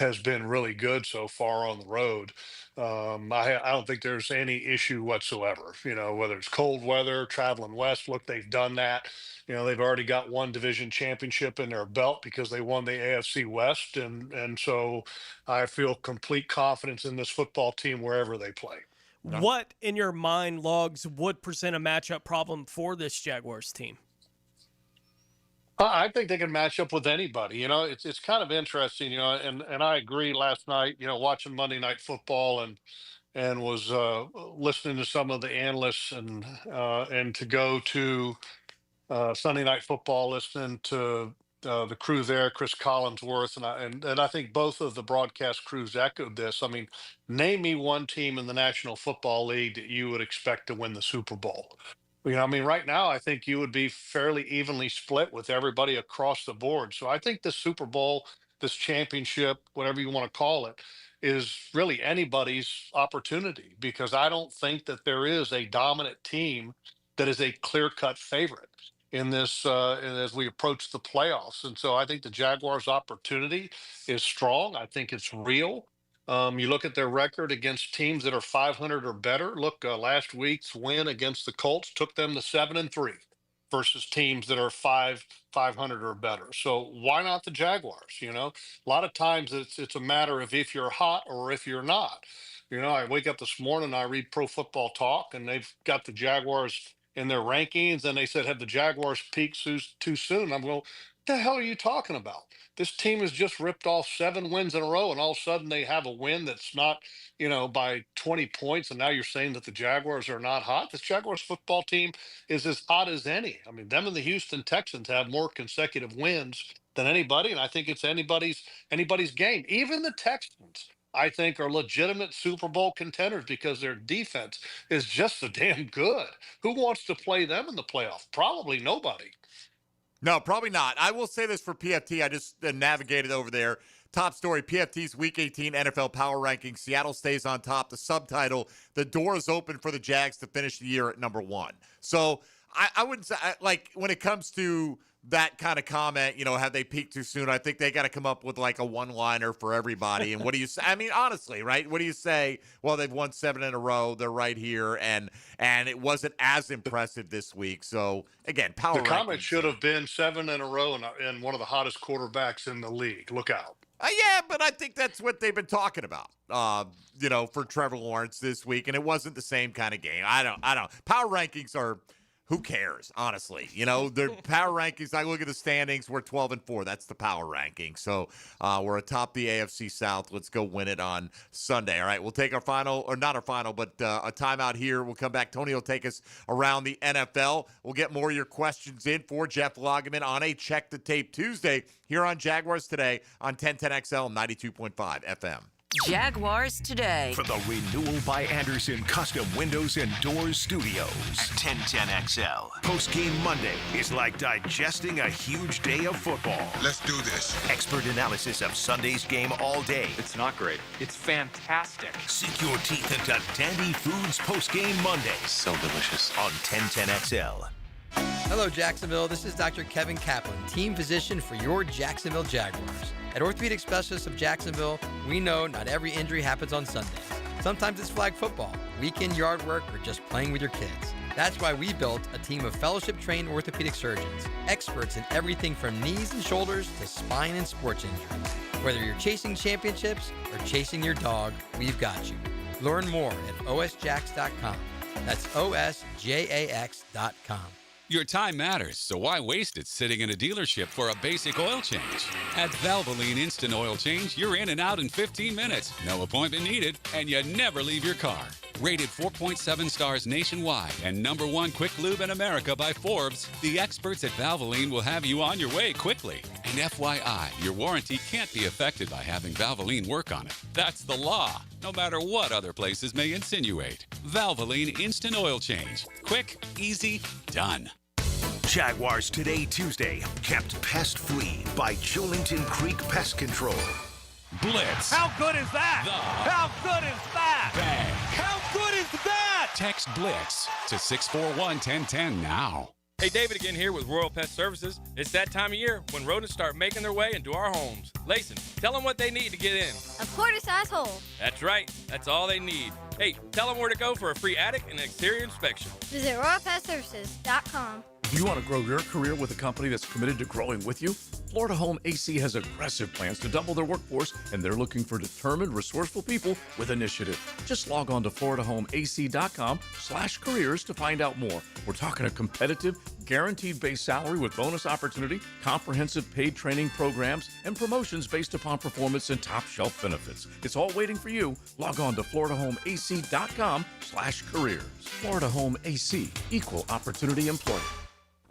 has been really good so far on the road. I don't think there's any issue whatsoever, whether it's cold weather, traveling west. Look, they've done that. They've already got one division championship in their belt because they won the AFC West. And so I feel complete confidence in this football team wherever they play. What, in your mind, Logs, would present a matchup problem for this Jaguars team? I think they can match up with anybody. It's kind of interesting, and I agree last night, watching Monday Night Football and was listening to some of the analysts and to go to Sunday Night Football, listening to the crew there, Chris Collinsworth, and I think both of the broadcast crews echoed this. I mean, name me one team in the National Football League that you would expect to win the Super Bowl. Right now, I think you would be fairly evenly split with everybody across the board. So I think this Super Bowl, this championship, whatever you want to call it, is really anybody's opportunity because I don't think that there is a dominant team that is a clear-cut favorite in this as we approach the playoffs. And so I think the Jaguars' opportunity is strong. I think it's real. You look at their record against teams that are 500 or better. Look, last week's win against the Colts took them to 7-3 versus teams that are 500 or better. So why not the Jaguars? A lot of times it's a matter of if you're hot or if you're not. I wake up this morning, I read Pro Football Talk, and they've got the Jaguars in their rankings, and they said, have the Jaguars peaked too soon? I'm going, what the hell are you talking about? This team has just ripped off 7 wins in a row, and all of a sudden they have a win that's not, by 20 points, and now you're saying that the Jaguars are not hot? This Jaguars football team is as hot as any. I mean, them and the Houston Texans have more consecutive wins than anybody, and I think it's anybody's game. Even the Texans, I think, are legitimate Super Bowl contenders because their defense is just so damn good. Who wants to play them in the playoffs? Probably nobody. No, probably not. I will say this for PFT. I just navigated over there. Top story, PFT's Week 18 NFL Power Rankings. Seattle stays on top. The subtitle, the door is open for the Jags to finish the year at number 1. So I wouldn't say, like, when it comes to that kind of comment, have they peaked too soon? I think they got to come up with like a one-liner for everybody. And what do you say? I mean, honestly, right? What do you say? Well, they've won 7 in a row. They're right here. And it wasn't as impressive this week. So again, power rankings. The comment should have been 7 in a row and one of the hottest quarterbacks in the league. Look out. Yeah, but I think that's what they've been talking about, for Trevor Lawrence this week. And it wasn't the same kind of game. I don't. Power rankings are, who cares, honestly? Their power rankings, I look at the standings, we're 12-4. That's the power ranking. So we're atop the AFC South. Let's go win it on Sunday. All right, we'll take our final, or not our final, but a timeout here. We'll come back. Tony will take us around the NFL. We'll get more of your questions in for Jeff Lageman on a Check the Tape Tuesday here on Jaguars Today on 1010XL 92.5 FM. Jaguars Today. For the Renewal by Anderson Custom Windows and Doors Studios at 1010XL. Post-game Monday is like digesting a huge day of football. Let's do this. Expert analysis of Sunday's game all day. It's not great. It's fantastic. Sink your teeth into Dandy Foods Post-game Monday. So delicious. On 1010XL. Hello, Jacksonville. This is Dr. Kevin Kaplan, team physician for your Jacksonville Jaguars. At Orthopedic Specialists of Jacksonville, we know not every injury happens on Sundays. Sometimes it's flag football, weekend yard work, or just playing with your kids. That's why we built a team of fellowship-trained orthopedic surgeons, experts in everything from knees and shoulders to spine and sports injuries. Whether you're chasing championships or chasing your dog, we've got you. Learn more at osjax.com. That's osjax.com. Your time matters, so why waste it sitting in a dealership for a basic oil change? At Valvoline Instant Oil Change, you're in and out in 15 minutes. No appointment needed, and you never leave your car. Rated 4.7 stars nationwide and #1 quick lube in America by Forbes, the experts at Valvoline will have you on your way quickly. And FYI, your warranty can't be affected by having Valvoline work on it. That's the law, no matter what other places may insinuate. Valvoline Instant Oil Change. Quick, easy, done. Jaguars Today Tuesday, kept pest-free by Julington Creek Pest Control. Blitz. How good is that? How good is that? Bang. How good is that? Text Blitz to 641-1010 now. Hey, David again here with Royal Pet Services. It's that time of year when rodents start making their way into our homes. Layson, tell them what they need to get in. A quarter-size hole. That's right. That's all they need. Hey, tell them where to go for a free attic and exterior inspection. Visit RoyalPetServices.com. Do you want to grow your career with a company that's committed to growing with you? Florida Home AC has aggressive plans to double their workforce, and they're looking for determined, resourceful people with initiative. Just log on to FloridaHomeAC.com/careers to find out more. We're talking a competitive, guaranteed base salary with bonus opportunity, comprehensive paid training programs, and promotions based upon performance and top shelf benefits. It's all waiting for you. Log on to FloridaHomeAC.com/careers. Florida Home AC, equal opportunity employer.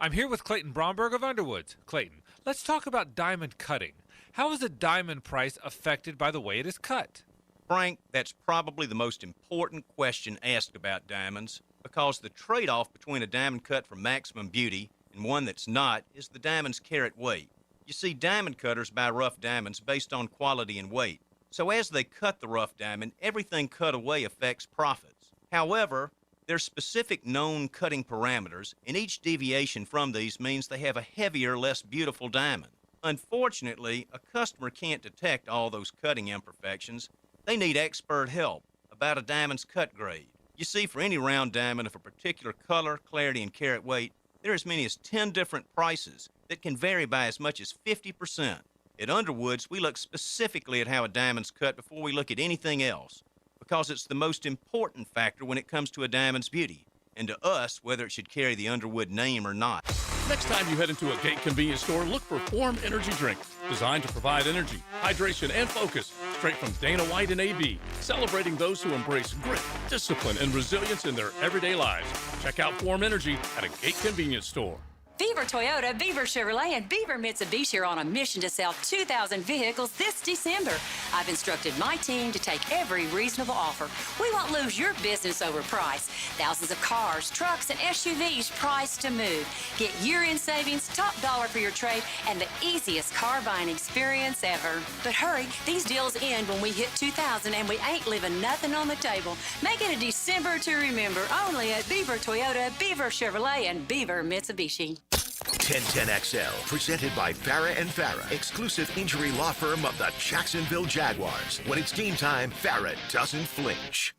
I'm here with Clayton Bromberg of Underwoods. Clayton, let's talk about diamond cutting. How is a diamond price affected by the way it is cut? Frank, that's probably the most important question asked about diamonds, because the trade-off between a diamond cut for maximum beauty and one that's not is the diamond's carat weight. You see, diamond cutters buy rough diamonds based on quality and weight. So as they cut the rough diamond, everything cut away affects profits. However, there's specific known cutting parameters, and each deviation from these means they have a heavier, less beautiful diamond. Unfortunately, a customer can't detect all those cutting imperfections. They need expert help about a diamond's cut grade. You see, for any round diamond of a particular color, clarity, and carat weight, there are as many as 10 different prices that can vary by as much as 50%. At Underwoods, we look specifically at how a diamond's cut before we look at anything else, because it's the most important factor when it comes to a diamond's beauty, and to us, whether it should carry the Underwood name or not. Next time you head into a Gate convenience store, look for Form Energy Drink, designed to provide energy, hydration, and focus, straight from Dana White and AB, celebrating those who embrace grit, discipline, and resilience in their everyday lives. Check out Form Energy at a Gate convenience store. Beaver Toyota, Beaver Chevrolet, and Beaver Mitsubishi are on a mission to sell 2,000 vehicles this December. I've instructed my team to take every reasonable offer. We won't lose your business over price. Thousands of cars, trucks, and SUVs priced to move. Get year-end savings, top dollar for your trade, and the easiest car buying experience ever. But hurry, these deals end when we hit 2,000, and we ain't leaving nothing on the table. Make it a December to remember, only at Beaver Toyota, Beaver Chevrolet, and Beaver Mitsubishi. 1010XL, presented by Farrah & Farrah, exclusive injury law firm of the Jacksonville Jaguars. When it's game time, Farrah doesn't flinch.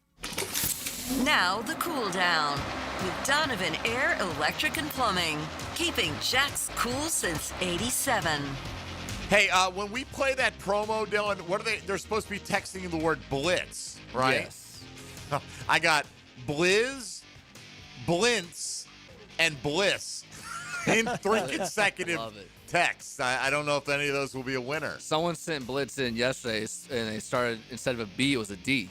Now the cool down with Donovan Air, Electric, and Plumbing, keeping Jack's cool since '87. Hey, when we play that promo, Dylan, what are they? They're supposed to be texting the word blitz, right? Yes. I got blizz, blintz, and bliss in 3 consecutive texts. I don't know if any of those will be a winner. Someone sent blitz in yesterday, and they started, instead of a B, it was a D.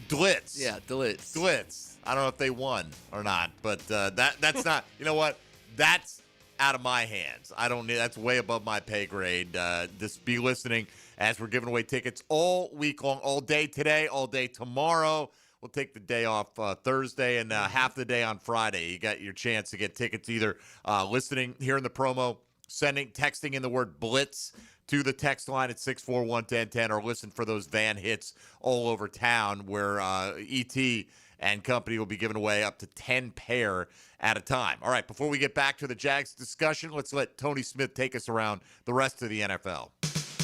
Glitz. Yeah, Glitz. Glitz. I don't know if they won or not, but that's not. You know what? That's out of my hands. I don't need. That's way above my pay grade. Just be listening as we're giving away tickets all week long, all day today, all day tomorrow. We'll take the day off Thursday and half the day on Friday. You got your chance to get tickets either listening, hearing the promo, texting in the word blitz to the text line at 641-1010, or listen for those van hits all over town where E.T. and company will be giving away up to 10 pair at a time. All right, before we get back to the Jags discussion, let's let Tony Smith take us around the rest of the NFL.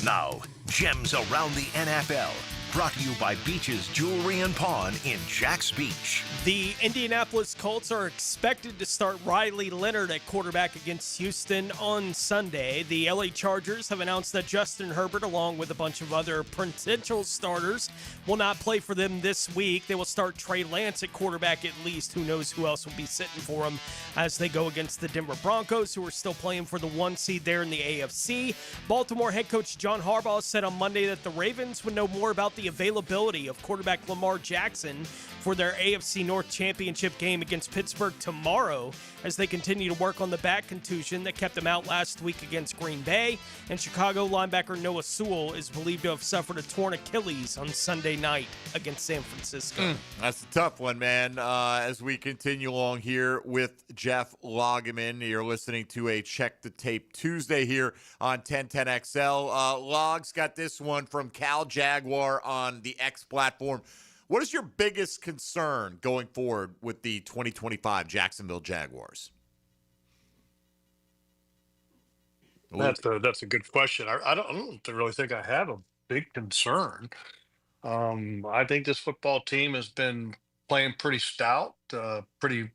Now, gems around the NFL. Brought to you by Beach's Jewelry and Pawn in Jack's Beach. The Indianapolis Colts are expected to start Riley Leonard at quarterback against Houston on Sunday. The LA Chargers have announced that Justin Herbert, along with a bunch of other potential starters, will not play for them this week. They will start Trey Lance at quarterback at least. Who knows who else will be sitting for him as they go against the Denver Broncos, who are still playing for the 1 seed there in the AFC. Baltimore head coach John Harbaugh said on Monday that the Ravens would know more about the availability of quarterback Lamar Jackson for their AFC North Championship game against Pittsburgh tomorrow as they continue to work on the back contusion that kept him out last week against Green Bay. And Chicago linebacker Noah Sewell is believed to have suffered a torn Achilles on Sunday night against San Francisco. That's a tough one, man. As we continue along here with Jeff Lageman, you're listening to a Check the Tape Tuesday here on 1010XL. Logs got this one from Cal Jaguar on the X platform. What is your biggest concern going forward with the 2025 Jacksonville Jaguars? That's a good question. I don't really think I have a big concern. I think this football team has been playing pretty stout, pretty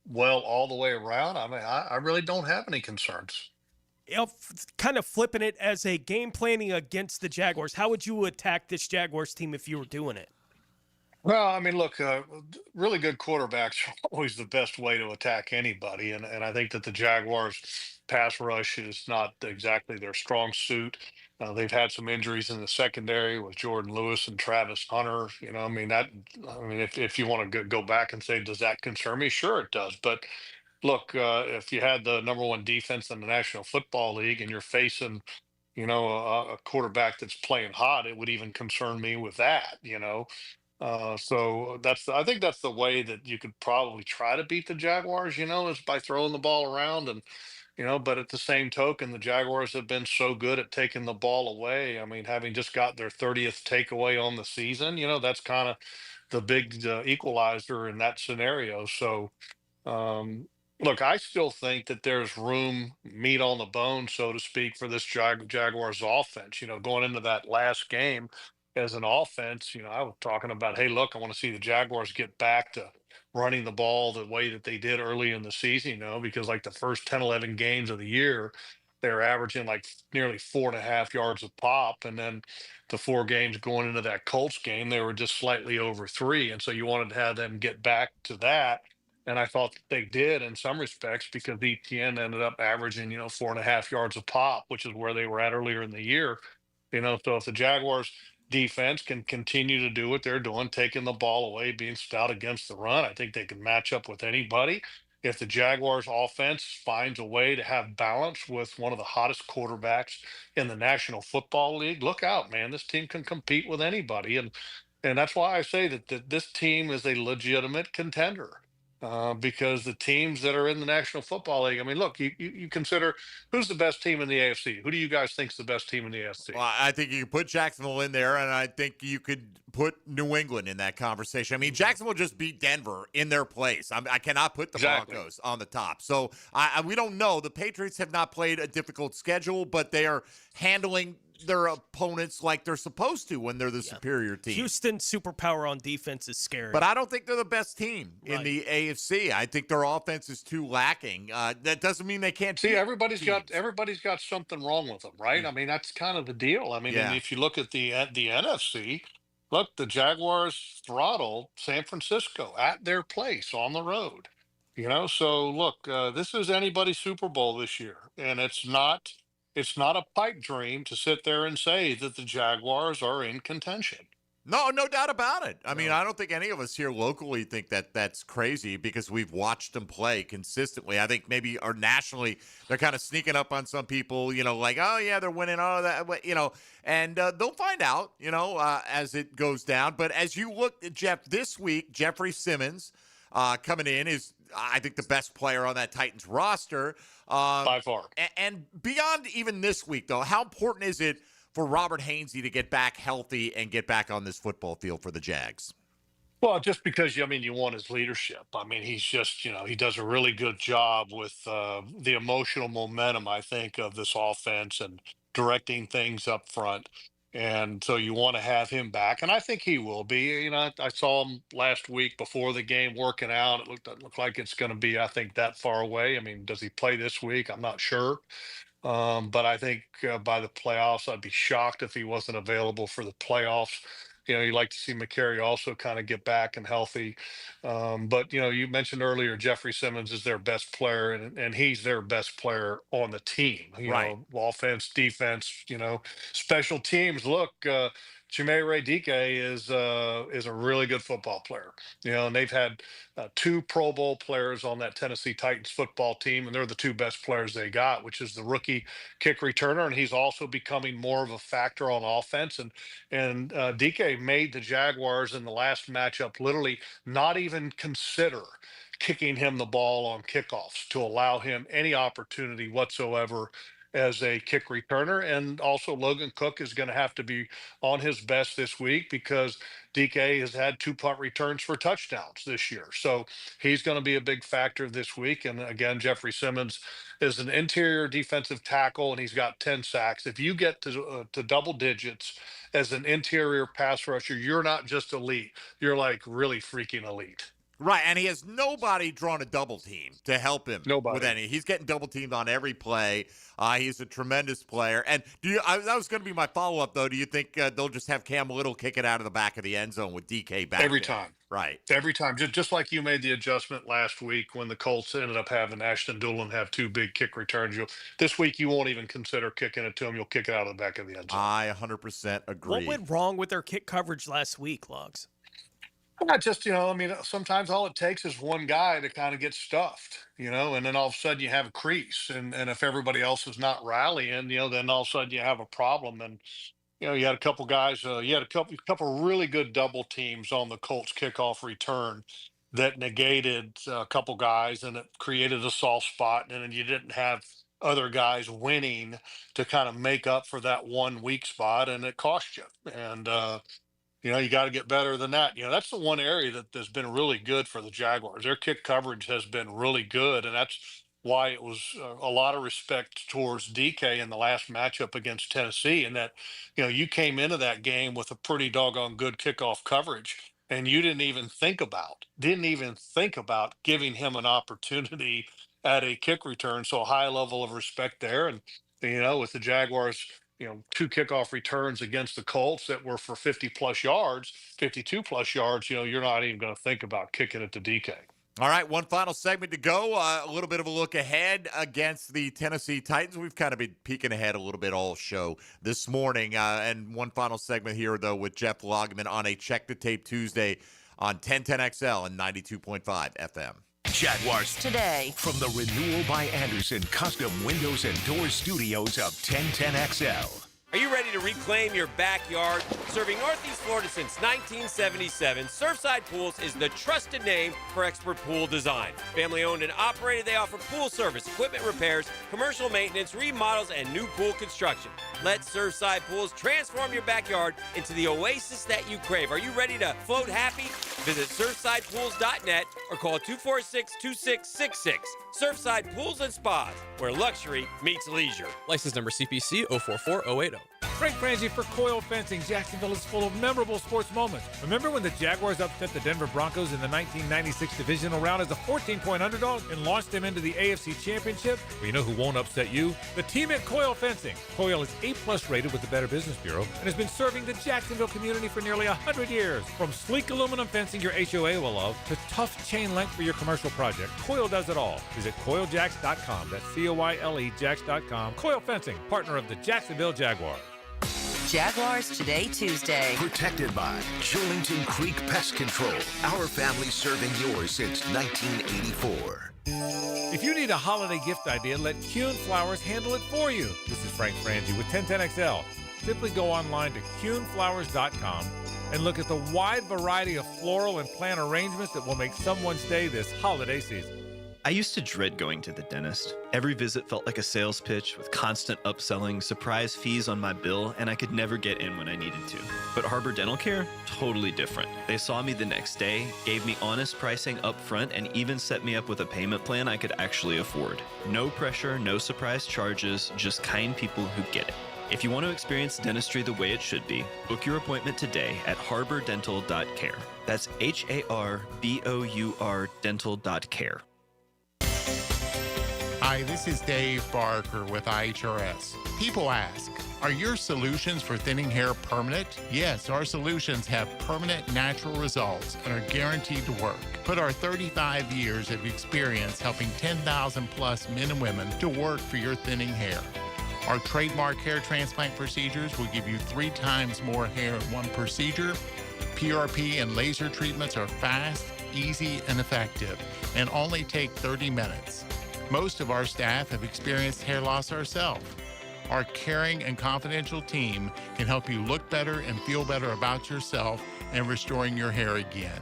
well all the way around. I mean, I really don't have any concerns. Kind of flipping it as a game planning against the Jaguars, how would you attack this Jaguars team if you were doing it? Well, I mean, look, really good quarterbacks are always the best way to attack anybody. And I think that the Jaguars pass rush is not exactly their strong suit. They've had some injuries in the secondary with Jordan Lewis and Travis Hunter. I mean, if you want to go back and say, does that concern me? Sure, it does. But look, if you had the number one defense in the National Football League and you're facing, a quarterback that's playing hot, it would even concern me with that. So I think that's the way that you could probably try to beat the Jaguars, is by throwing the ball around but at the same token, the Jaguars have been so good at taking the ball away. I mean, having just got their 30th takeaway on the season, that's kind of the big equalizer in that scenario. So, look, I still think that there's meat on the bone, so to speak, for this Jaguars offense. Going into that last game as an offense, I was talking about, hey, look, I want to see the Jaguars get back to running the ball the way that they did early in the season, because like the first 10, 11 games of the year, they were averaging like nearly 4.5 yards a pop. And then the 4 games going into that Colts game, they were just slightly over 3. And so you wanted to have them get back to that. And I thought that they did in some respects because Etienne ended up averaging, 4.5 yards a pop, which is where they were at earlier in the year. So if the Jaguars defense can continue to do what they're doing, taking the ball away, being stout against the run, I think they can match up with anybody. If the Jaguars offense finds a way to have balance with one of the hottest quarterbacks in the National Football League, look out, man. This team can compete with anybody. And that's why I say that this team is a legitimate contender. Because the teams that are in the National Football League, I mean, look, you consider who's the best team in the AFC? Who do you guys think is the best team in the AFC? Well, I think you could put Jacksonville in there, and I think you could put New England in that conversation. I mean, Jacksonville just beat Denver in their place. I cannot put the Broncos on the top. So we don't know. The Patriots have not played a difficult schedule, but they are handling their opponents like they're supposed to when they're the superior team. Houston's superpower on defense is scary. But I don't think they're the best team in the AFC. I think their offense is too lacking. That doesn't mean they can't see. Everybody's got something wrong with them, right? I mean, that's kind of the deal. I mean, and if you look at the NFC, look, the Jaguars throttled San Francisco at their place on the road. So look, this is anybody's Super Bowl this year, and it's not a pipe dream to sit there and say that the Jaguars are in contention. No doubt about it. I mean, I don't think any of us here locally think that that's crazy because we've watched them play consistently. I think maybe or nationally they're kind of sneaking up on some people, like, oh, yeah, they're winning all of that, and they'll find out, as it goes down. But as you look at Jeff this week, Jeffrey Simmons coming in is, I think, the best player on that Titans roster. By far. And beyond even this week, though, how important is it for Robert Hainsey to get back healthy and get back on this football field for the Jags? Well, just because, you want his leadership. I mean, he's just, he does a really good job with the emotional momentum, I think, of this offense and directing things up front. And so you want to have him back, and I think he will be. I saw him last week before the game working out. It looked like it's going to be, I think, that far away. I mean, does he play this week? I'm not sure. But I think by the playoffs, I'd be shocked if he wasn't available for the playoffs. You'd like to see McCary also kind of get back and healthy. But, you mentioned earlier Jeffrey Simmons is their best player, and he's their best player on the team. Right. Offense, defense, special teams. Look, Chimere Dike is a really good football player. And they've had 2 Pro Bowl players on that Tennessee Titans football team, and they're the 2 best players they got, which is the rookie kick returner, and he's also becoming more of a factor on offense. And Dike made the Jaguars in the last matchup literally not even consider kicking him the ball on kickoffs to allow him any opportunity whatsoever as a kick returner. And also Logan Cook is going to have to be on his best this week because DK has had 2 punt returns for touchdowns this year. So he's going to be a big factor this week. And again, Jeffrey Simmons is an interior defensive tackle, and he's got 10 sacks. If you get to double digits as an interior pass rusher, you're not just elite. You're like really freaking elite. Right, and he has nobody drawn a double team to help him with any. He's getting double teamed on every play. He's a tremendous player. And that was going to be my follow-up, though. Do you think they'll just have Cam Little kick it out of the back of the end zone with DK back every there? time? Right. Every time. Just like you made the adjustment last week when the Colts ended up having Ashton Doolin have 2 big kick returns. This week you won't even consider kicking it to him. You'll kick it out of the back of the end zone. I 100% agree. What went wrong with their kick coverage last week, Lugs? Not just, sometimes all it takes is one guy to kind of get stuffed, and then all of a sudden you have a crease. And if everybody else is not rallying, then all of a sudden you have a problem. And, you had a couple guys, you had a couple really good double teams on the Colts kickoff return that negated a couple guys, and it created a soft spot. And then you didn't have other guys winning to kind of make up for that one weak spot, and it cost you. And, you got to get better than that. That's the one area that has been really good for the Jaguars. Their kick coverage has been really good, and that's why it was a lot of respect towards DK in the last matchup against Tennessee, and that, you came into that game with a pretty doggone good kickoff coverage, and you didn't even think about giving him an opportunity at a kick return. So a high level of respect there. And, with the Jaguars, 2 kickoff returns against the Colts that were for 50-plus yards, 52-plus yards, you're not even going to think about kicking it to DK. All right, one final segment to go. A little bit of a look ahead against the Tennessee Titans. We've kind of been peeking ahead a little bit all show this morning. And one final segment here, though, with Jeff Lageman on a Check the Tape Tuesday on 1010XL and 92.5 FM. Jaguars Today. From the Renewal by Anderson Custom Windows and Doors Studios of 1010XL. Are you ready to reclaim your backyard? Serving Northeast Florida since 1977, Surfside Pools is the trusted name for expert pool design. Family owned and operated, they offer pool service, equipment repairs, commercial maintenance, remodels, and new pool construction. Let Surfside Pools transform your backyard into the oasis that you crave. Are you ready to float happy? Visit surfsidepools.net or call 246-2666. Surfside Pools and Spas, where luxury meets leisure. License number CPC 044080. Frank Frangie for Coil Fencing. Jacksonville is full of memorable sports moments. Remember when the Jaguars upset the Denver Broncos in the 1996 divisional round as a 14-point underdog and launched them into the AFC Championship? Well, you know who won't upset you? The team at Coil Fencing. Coil is A+ rated with the Better Business Bureau and has been serving the Jacksonville community for nearly 100 years. From sleek aluminum fencing your HOA will love to tough chain link for your commercial project, Coil does it all. Visit CoilJacks.com. That's COILE Jacks.com. Coil Fencing, partner of the Jacksonville Jaguars. Jaguars Today Tuesday. Protected by Julington Creek Pest Control. Our family serving yours since 1984. If you need a holiday gift idea, let Kuhn Flowers handle it for you. This is Frank Frangie with 1010XL. Simply go online to KuhnFlowers.com and look at the wide variety of floral and plant arrangements that will make someone's day this holiday season. I used to dread going to the dentist. Every visit felt like a sales pitch with constant upselling, surprise fees on my bill, and I could never get in when I needed to. But Harbor Dental Care? Totally different. They saw me the next day, gave me honest pricing up front, and even set me up with a payment plan I could actually afford. No pressure, no surprise charges, just kind people who get it. If you want to experience dentistry the way it should be, book your appointment today at harbordental.care. That's HARBOUR dental.care. Hi, this is Dave Barker with IHRS. People ask, are your solutions for thinning hair permanent? Yes, our solutions have permanent natural results and are guaranteed to work. Put our 35 years of experience helping 10,000 plus men and women to work for your thinning hair. Our trademark hair transplant procedures will give you 3 times more hair in one procedure. PRP and laser treatments are fast, easy, and effective, and only take 30 minutes. Most of our staff have experienced hair loss ourselves. Our caring and confidential team can help you look better and feel better about yourself and restoring your hair again.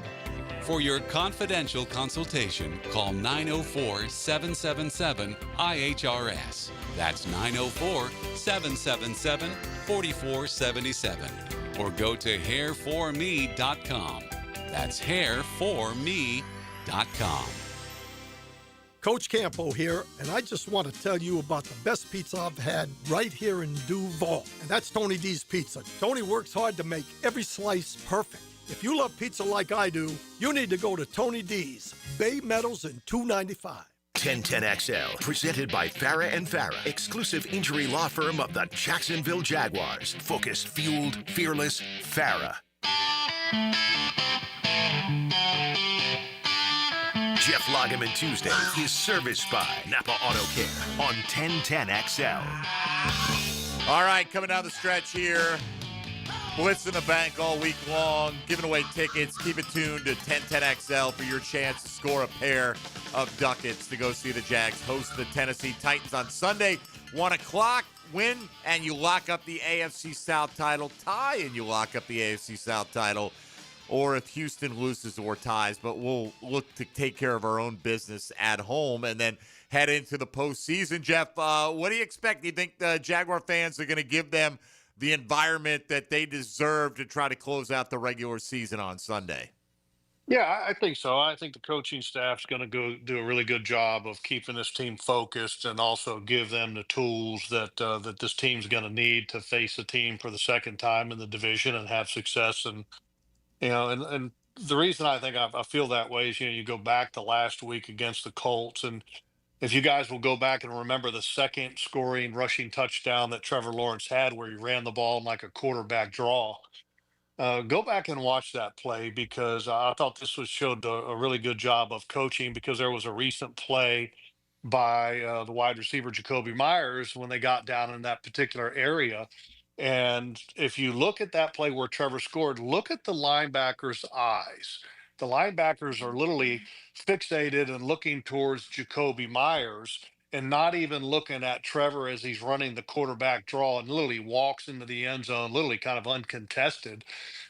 For your confidential consultation, call 904-777-IHRS. That's 904-777-4477. Or go to hairforme.com. That's hairforme.com. Coach Campo here, and I just want to tell you about the best pizza I've had right here in Duval, and that's Tony D's Pizza. Tony works hard to make every slice perfect. If you love pizza like I do, you need to go to Tony D's, Bay Meadows and 295. 1010XL, presented by Farah and Farah, exclusive injury law firm of the Jacksonville Jaguars. Focused, fueled, fearless, Farah. Jeff Lageman Tuesday is serviced by Napa Auto Care on 1010XL. All right, coming down the stretch here. Blitz in the bank all week long, giving away tickets. Keep it tuned to 1010XL for your chance to score a pair of ducats to go see the Jags host the Tennessee Titans on Sunday, 1 o'clock. Win, and you lock up the AFC South title. Tie, and you lock up the AFC South title. Or if Houston loses or ties, but we'll look to take care of our own business at home and then head into the postseason. Jeff, what do you expect? Do you think the Jaguar fans are going to give them the environment that they deserve to try to close out the regular season on Sunday? Yeah, I think so. I think the coaching staff's going to go do a really good job of keeping this team focused and also give them the tools that that this team's going to need to face a team for the second time in the division and have success. And and the reason I think I feel that way is, you go back to last week against the Colts, and if you guys will go back and remember the second scoring rushing touchdown that Trevor Lawrence had, where he ran the ball in like a quarterback draw. Go back and watch that play, because I thought this showed a really good job of coaching, because there was a recent play by the wide receiver Jacoby Myers when they got down in that particular area. And if you look at that play where Trevor scored, look at the linebackers' eyes. The linebackers are literally fixated and looking towards Jacoby Myers and not even looking at Trevor as he's running the quarterback draw, and literally walks into the end zone, literally kind of uncontested.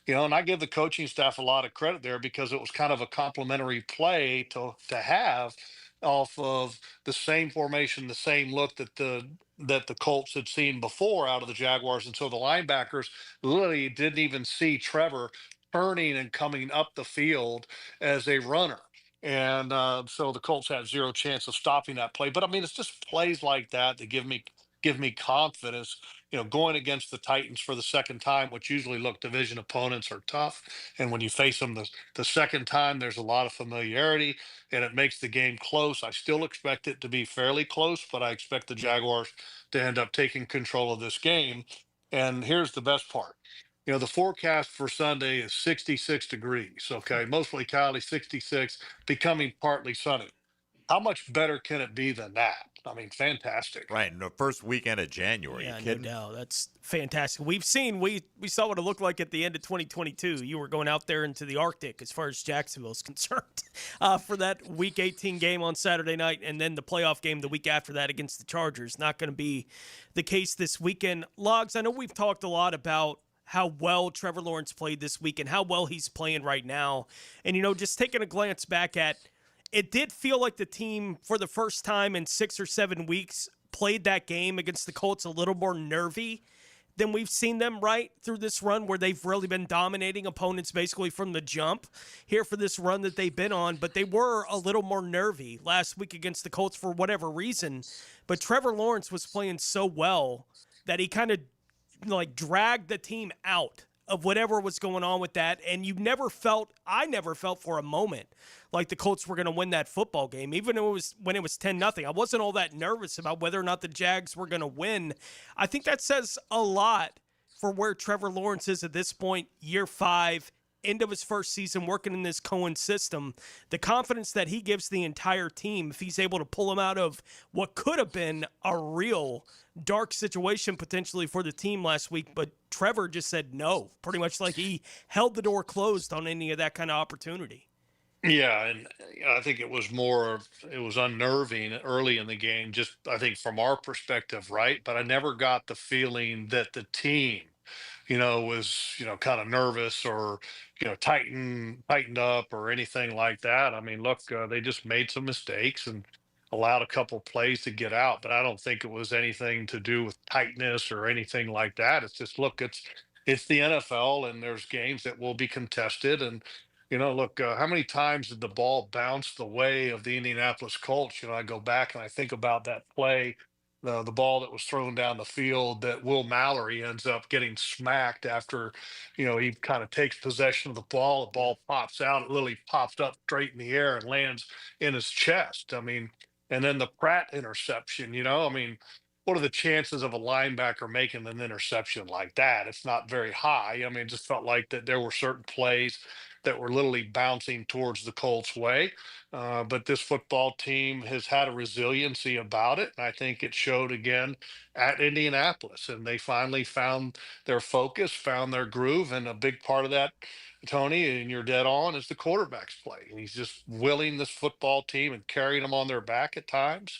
And I give the coaching staff a lot of credit there, because it was kind of a complimentary play to have off of the same formation, the same look that the Colts had seen before out of the Jaguars. And so the linebackers literally didn't even see Trevor turning and coming up the field as a runner. And so the Colts had zero chance of stopping that play. But I mean, it's just plays like that that give me confidence, going against the Titans for the second time, which usually look, division opponents are tough. And when you face them the second time, there's a lot of familiarity, and it makes the game close. I still expect it to be fairly close, but I expect the Jaguars to end up taking control of this game. And here's the best part. The forecast for Sunday is 66 degrees, okay? Mostly cloudy, 66, becoming partly sunny. How much better can it be than that? I mean, fantastic. Right, in the first weekend of January. Yeah, you no kidding? doubt. That's fantastic. We saw what it looked like at the end of 2022. You were going out there into the Arctic as far as Jacksonville is concerned for that Week 18 game on Saturday night, and then the playoff game the week after that against the Chargers. Not going to be the case this weekend. Logs, I know we've talked a lot about how well Trevor Lawrence played this week and how well he's playing right now. And, just taking a glance back at it, did feel like the team, for the first time in 6 or 7 weeks, played that game against the Colts a little more nervy than we've seen them right through this run, where they've really been dominating opponents basically from the jump here for this run that they've been on. But they were a little more nervy last week against the Colts for whatever reason. But Trevor Lawrence was playing so well that he kind of like dragged the team out of whatever was going on with that. And I never felt for a moment like the Colts were going to win that football game, even when it was 10-0. I wasn't all that nervous about whether or not the Jags were going to win. I think that says a lot for where Trevor Lawrence is at this point, year 5, end of his first season working in this Cohen system. The confidence that he gives the entire team, if he's able to pull them out of what could have been a real dark situation potentially for the team last week, but Trevor just said no, pretty much like he held the door closed on any of that kind of opportunity. Yeah, and I think it was unnerving early in the game, just I think from our perspective, right? But I never got the feeling that the team, was, kind of nervous or, tightened up or anything like that. I mean, look, they just made some mistakes and allowed a couple plays to get out, but I don't think it was anything to do with tightness or anything like that. It's just, look, it's the NFL, and there's games that will be contested. And look, how many times did the ball bounce the way of the Indianapolis Colts? I go back and I think about that play, the ball that was thrown down the field that Will Mallory ends up getting smacked after, he kind of takes possession of the ball. The ball pops out, it literally pops up straight in the air and lands in his chest. I mean, and then the Pratt interception, I mean, what are the chances of a linebacker making an interception like that? It's not very high. I mean, it just felt like that there were certain plays that were literally bouncing towards the Colts' way. But this football team has had a resiliency about it. And I think it showed again at Indianapolis. And they finally found their focus, found their groove. And a big part of that, Tony, and you're dead on, is the quarterback's play. And he's just willing this football team and carrying them on their back at times.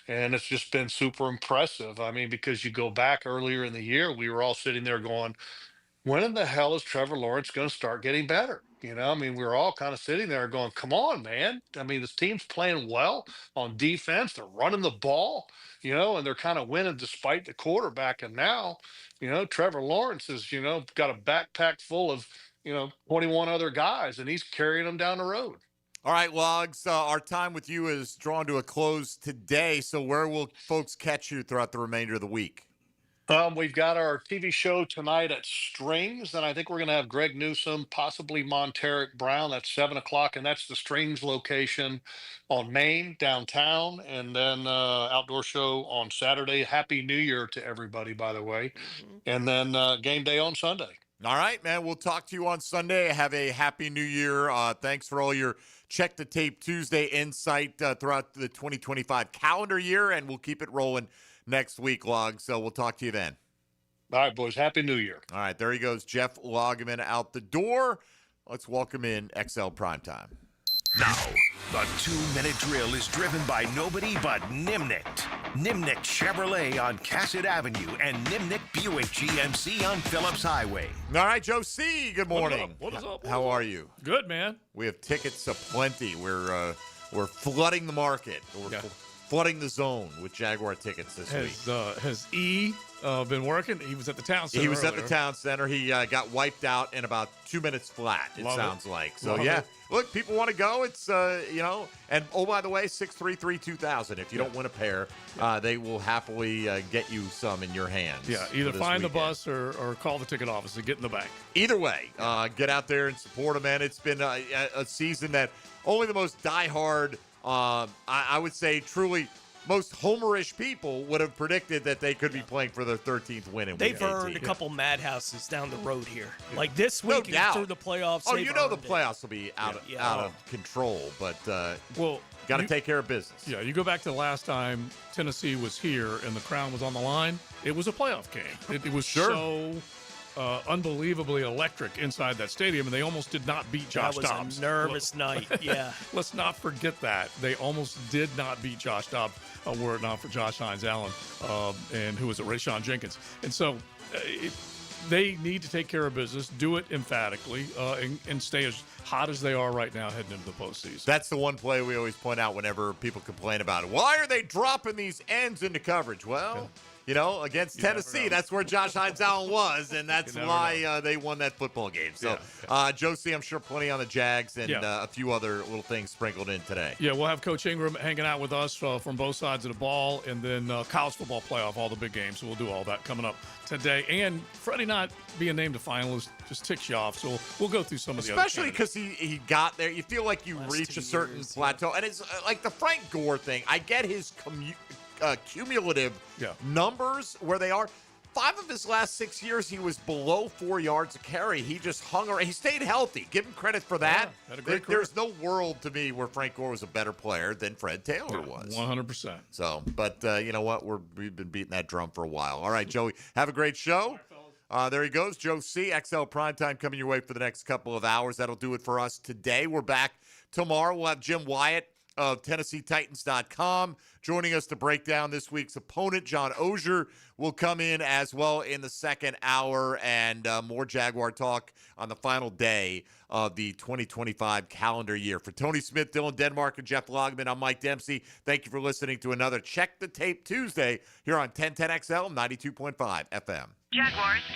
And it's just been super impressive. I mean, because you go back earlier in the year, we were all sitting there going, when in the hell is Trevor Lawrence going to start getting better? I mean, we were all kind of sitting there going, come on, man. I mean, this team's playing well on defense. They're running the ball, and they're kind of winning despite the quarterback. And now, Trevor Lawrence has, got a backpack full of, 21 other guys, and he's carrying them down the road. All right, Logs, our time with you is drawn to a close today. So where will folks catch you throughout the remainder of the week? We've got our TV show tonight at Strings, and I think we're going to have Greg Newsome, possibly Monteric Brown. That's 7 o'clock, and that's the Strings location on Main, downtown, and then outdoor show on Saturday. Happy New Year to everybody, by the way. And then game day on Sunday. All right, man. We'll talk to you on Sunday. Have a happy New Year. Thanks for all your Check the Tape Tuesday insight throughout the 2025 calendar year, and we'll keep it rolling next week, Log. So we'll talk to you then. All right, boys. Happy New Year. All right, there he goes, Jeff Lageman out the door. Let's welcome in XL Primetime. Now, the 2-minute drill is driven by nobody but Nimnicht. Nimnicht Chevrolet on Cassett Avenue and Nimnicht Buick GMC on Phillips Highway. All right, Joe C., good morning. What is up? How are you? Good, man. We have tickets aplenty. We're flooding the market. We're flooding the zone with Jaguar tickets this week. Has E been working? He was at the town center. He was earlier. at the town center. He got wiped out in about 2 minutes flat, it sounds like. So, Love it. Look, people want to go. It's, and oh, by the way, 633-2000. If you don't win a pair, they will happily get you some in your hands. Yeah, either find the bus or call the ticket office and get in the bank. Either way, get out there and support them, man. It's been a season that only the most diehard, I would say truly most homerish people would have predicted that they could be playing for their 13th win in They've Week 18. earned a couple madhouses down the road here. Like this week and through the playoffs. Oh, they've the earned it. playoffs will be out of control, but got to take care of business. Yeah, you go back to the last time Tennessee was here and the crown was on the line. It was a playoff game. It was so unbelievably electric inside that stadium, and they almost did not beat Josh Dobbs. That was a nervous night, yeah. Let's not forget that. They almost did not beat Josh Dobbs, were it not for Josh Hines-Allen and who was it, Rayshon Jenkins. And so they need to take care of business, do it emphatically, and stay as hot as they are right now heading into the postseason. That's the one play we always point out whenever people complain about it. Why are they dropping these ends into coverage? Well, against Tennessee. That's where Josh Hines Allen was, and that's why they won that football game. So, Josie, I'm sure plenty on the Jags and a few other little things sprinkled in today. Yeah, we'll have Coach Ingram hanging out with us from both sides of the ball, and then college football playoff, all the big games. So we'll do all that coming up today. And Freddie not being named a finalist just ticks you off. So we'll go through some of the other Especially because he got there. You feel like you reach a certain plateau. And it's like the Frank Gore thing. I get his cumulative numbers where they are. 5 of his last 6 years, he was below 4 yards a carry. He just hung around. He stayed healthy. Give him credit for that. Had a great career. There's no world to me where Frank Gore was a better player than Fred Taylor was. 100%. So, but you know what? We've been beating that drum for a while. All right, Joey, have a great show. There he goes, Joe C. XL Primetime coming your way for the next couple of hours. That'll do it for us today. We're back tomorrow. We'll have Jim Wyatt of TennesseeTitans.com joining us to break down this week's opponent. John Ogier will come in as well in the second hour, and more Jaguar talk on the final day of the 2025 calendar year. For Tony Smith, Dylan Denmark, and Jeff Lageman, I'm Mike Dempsey. Thank you for listening to another Check the Tape Tuesday here on 1010XL 92.5 FM. Jaguars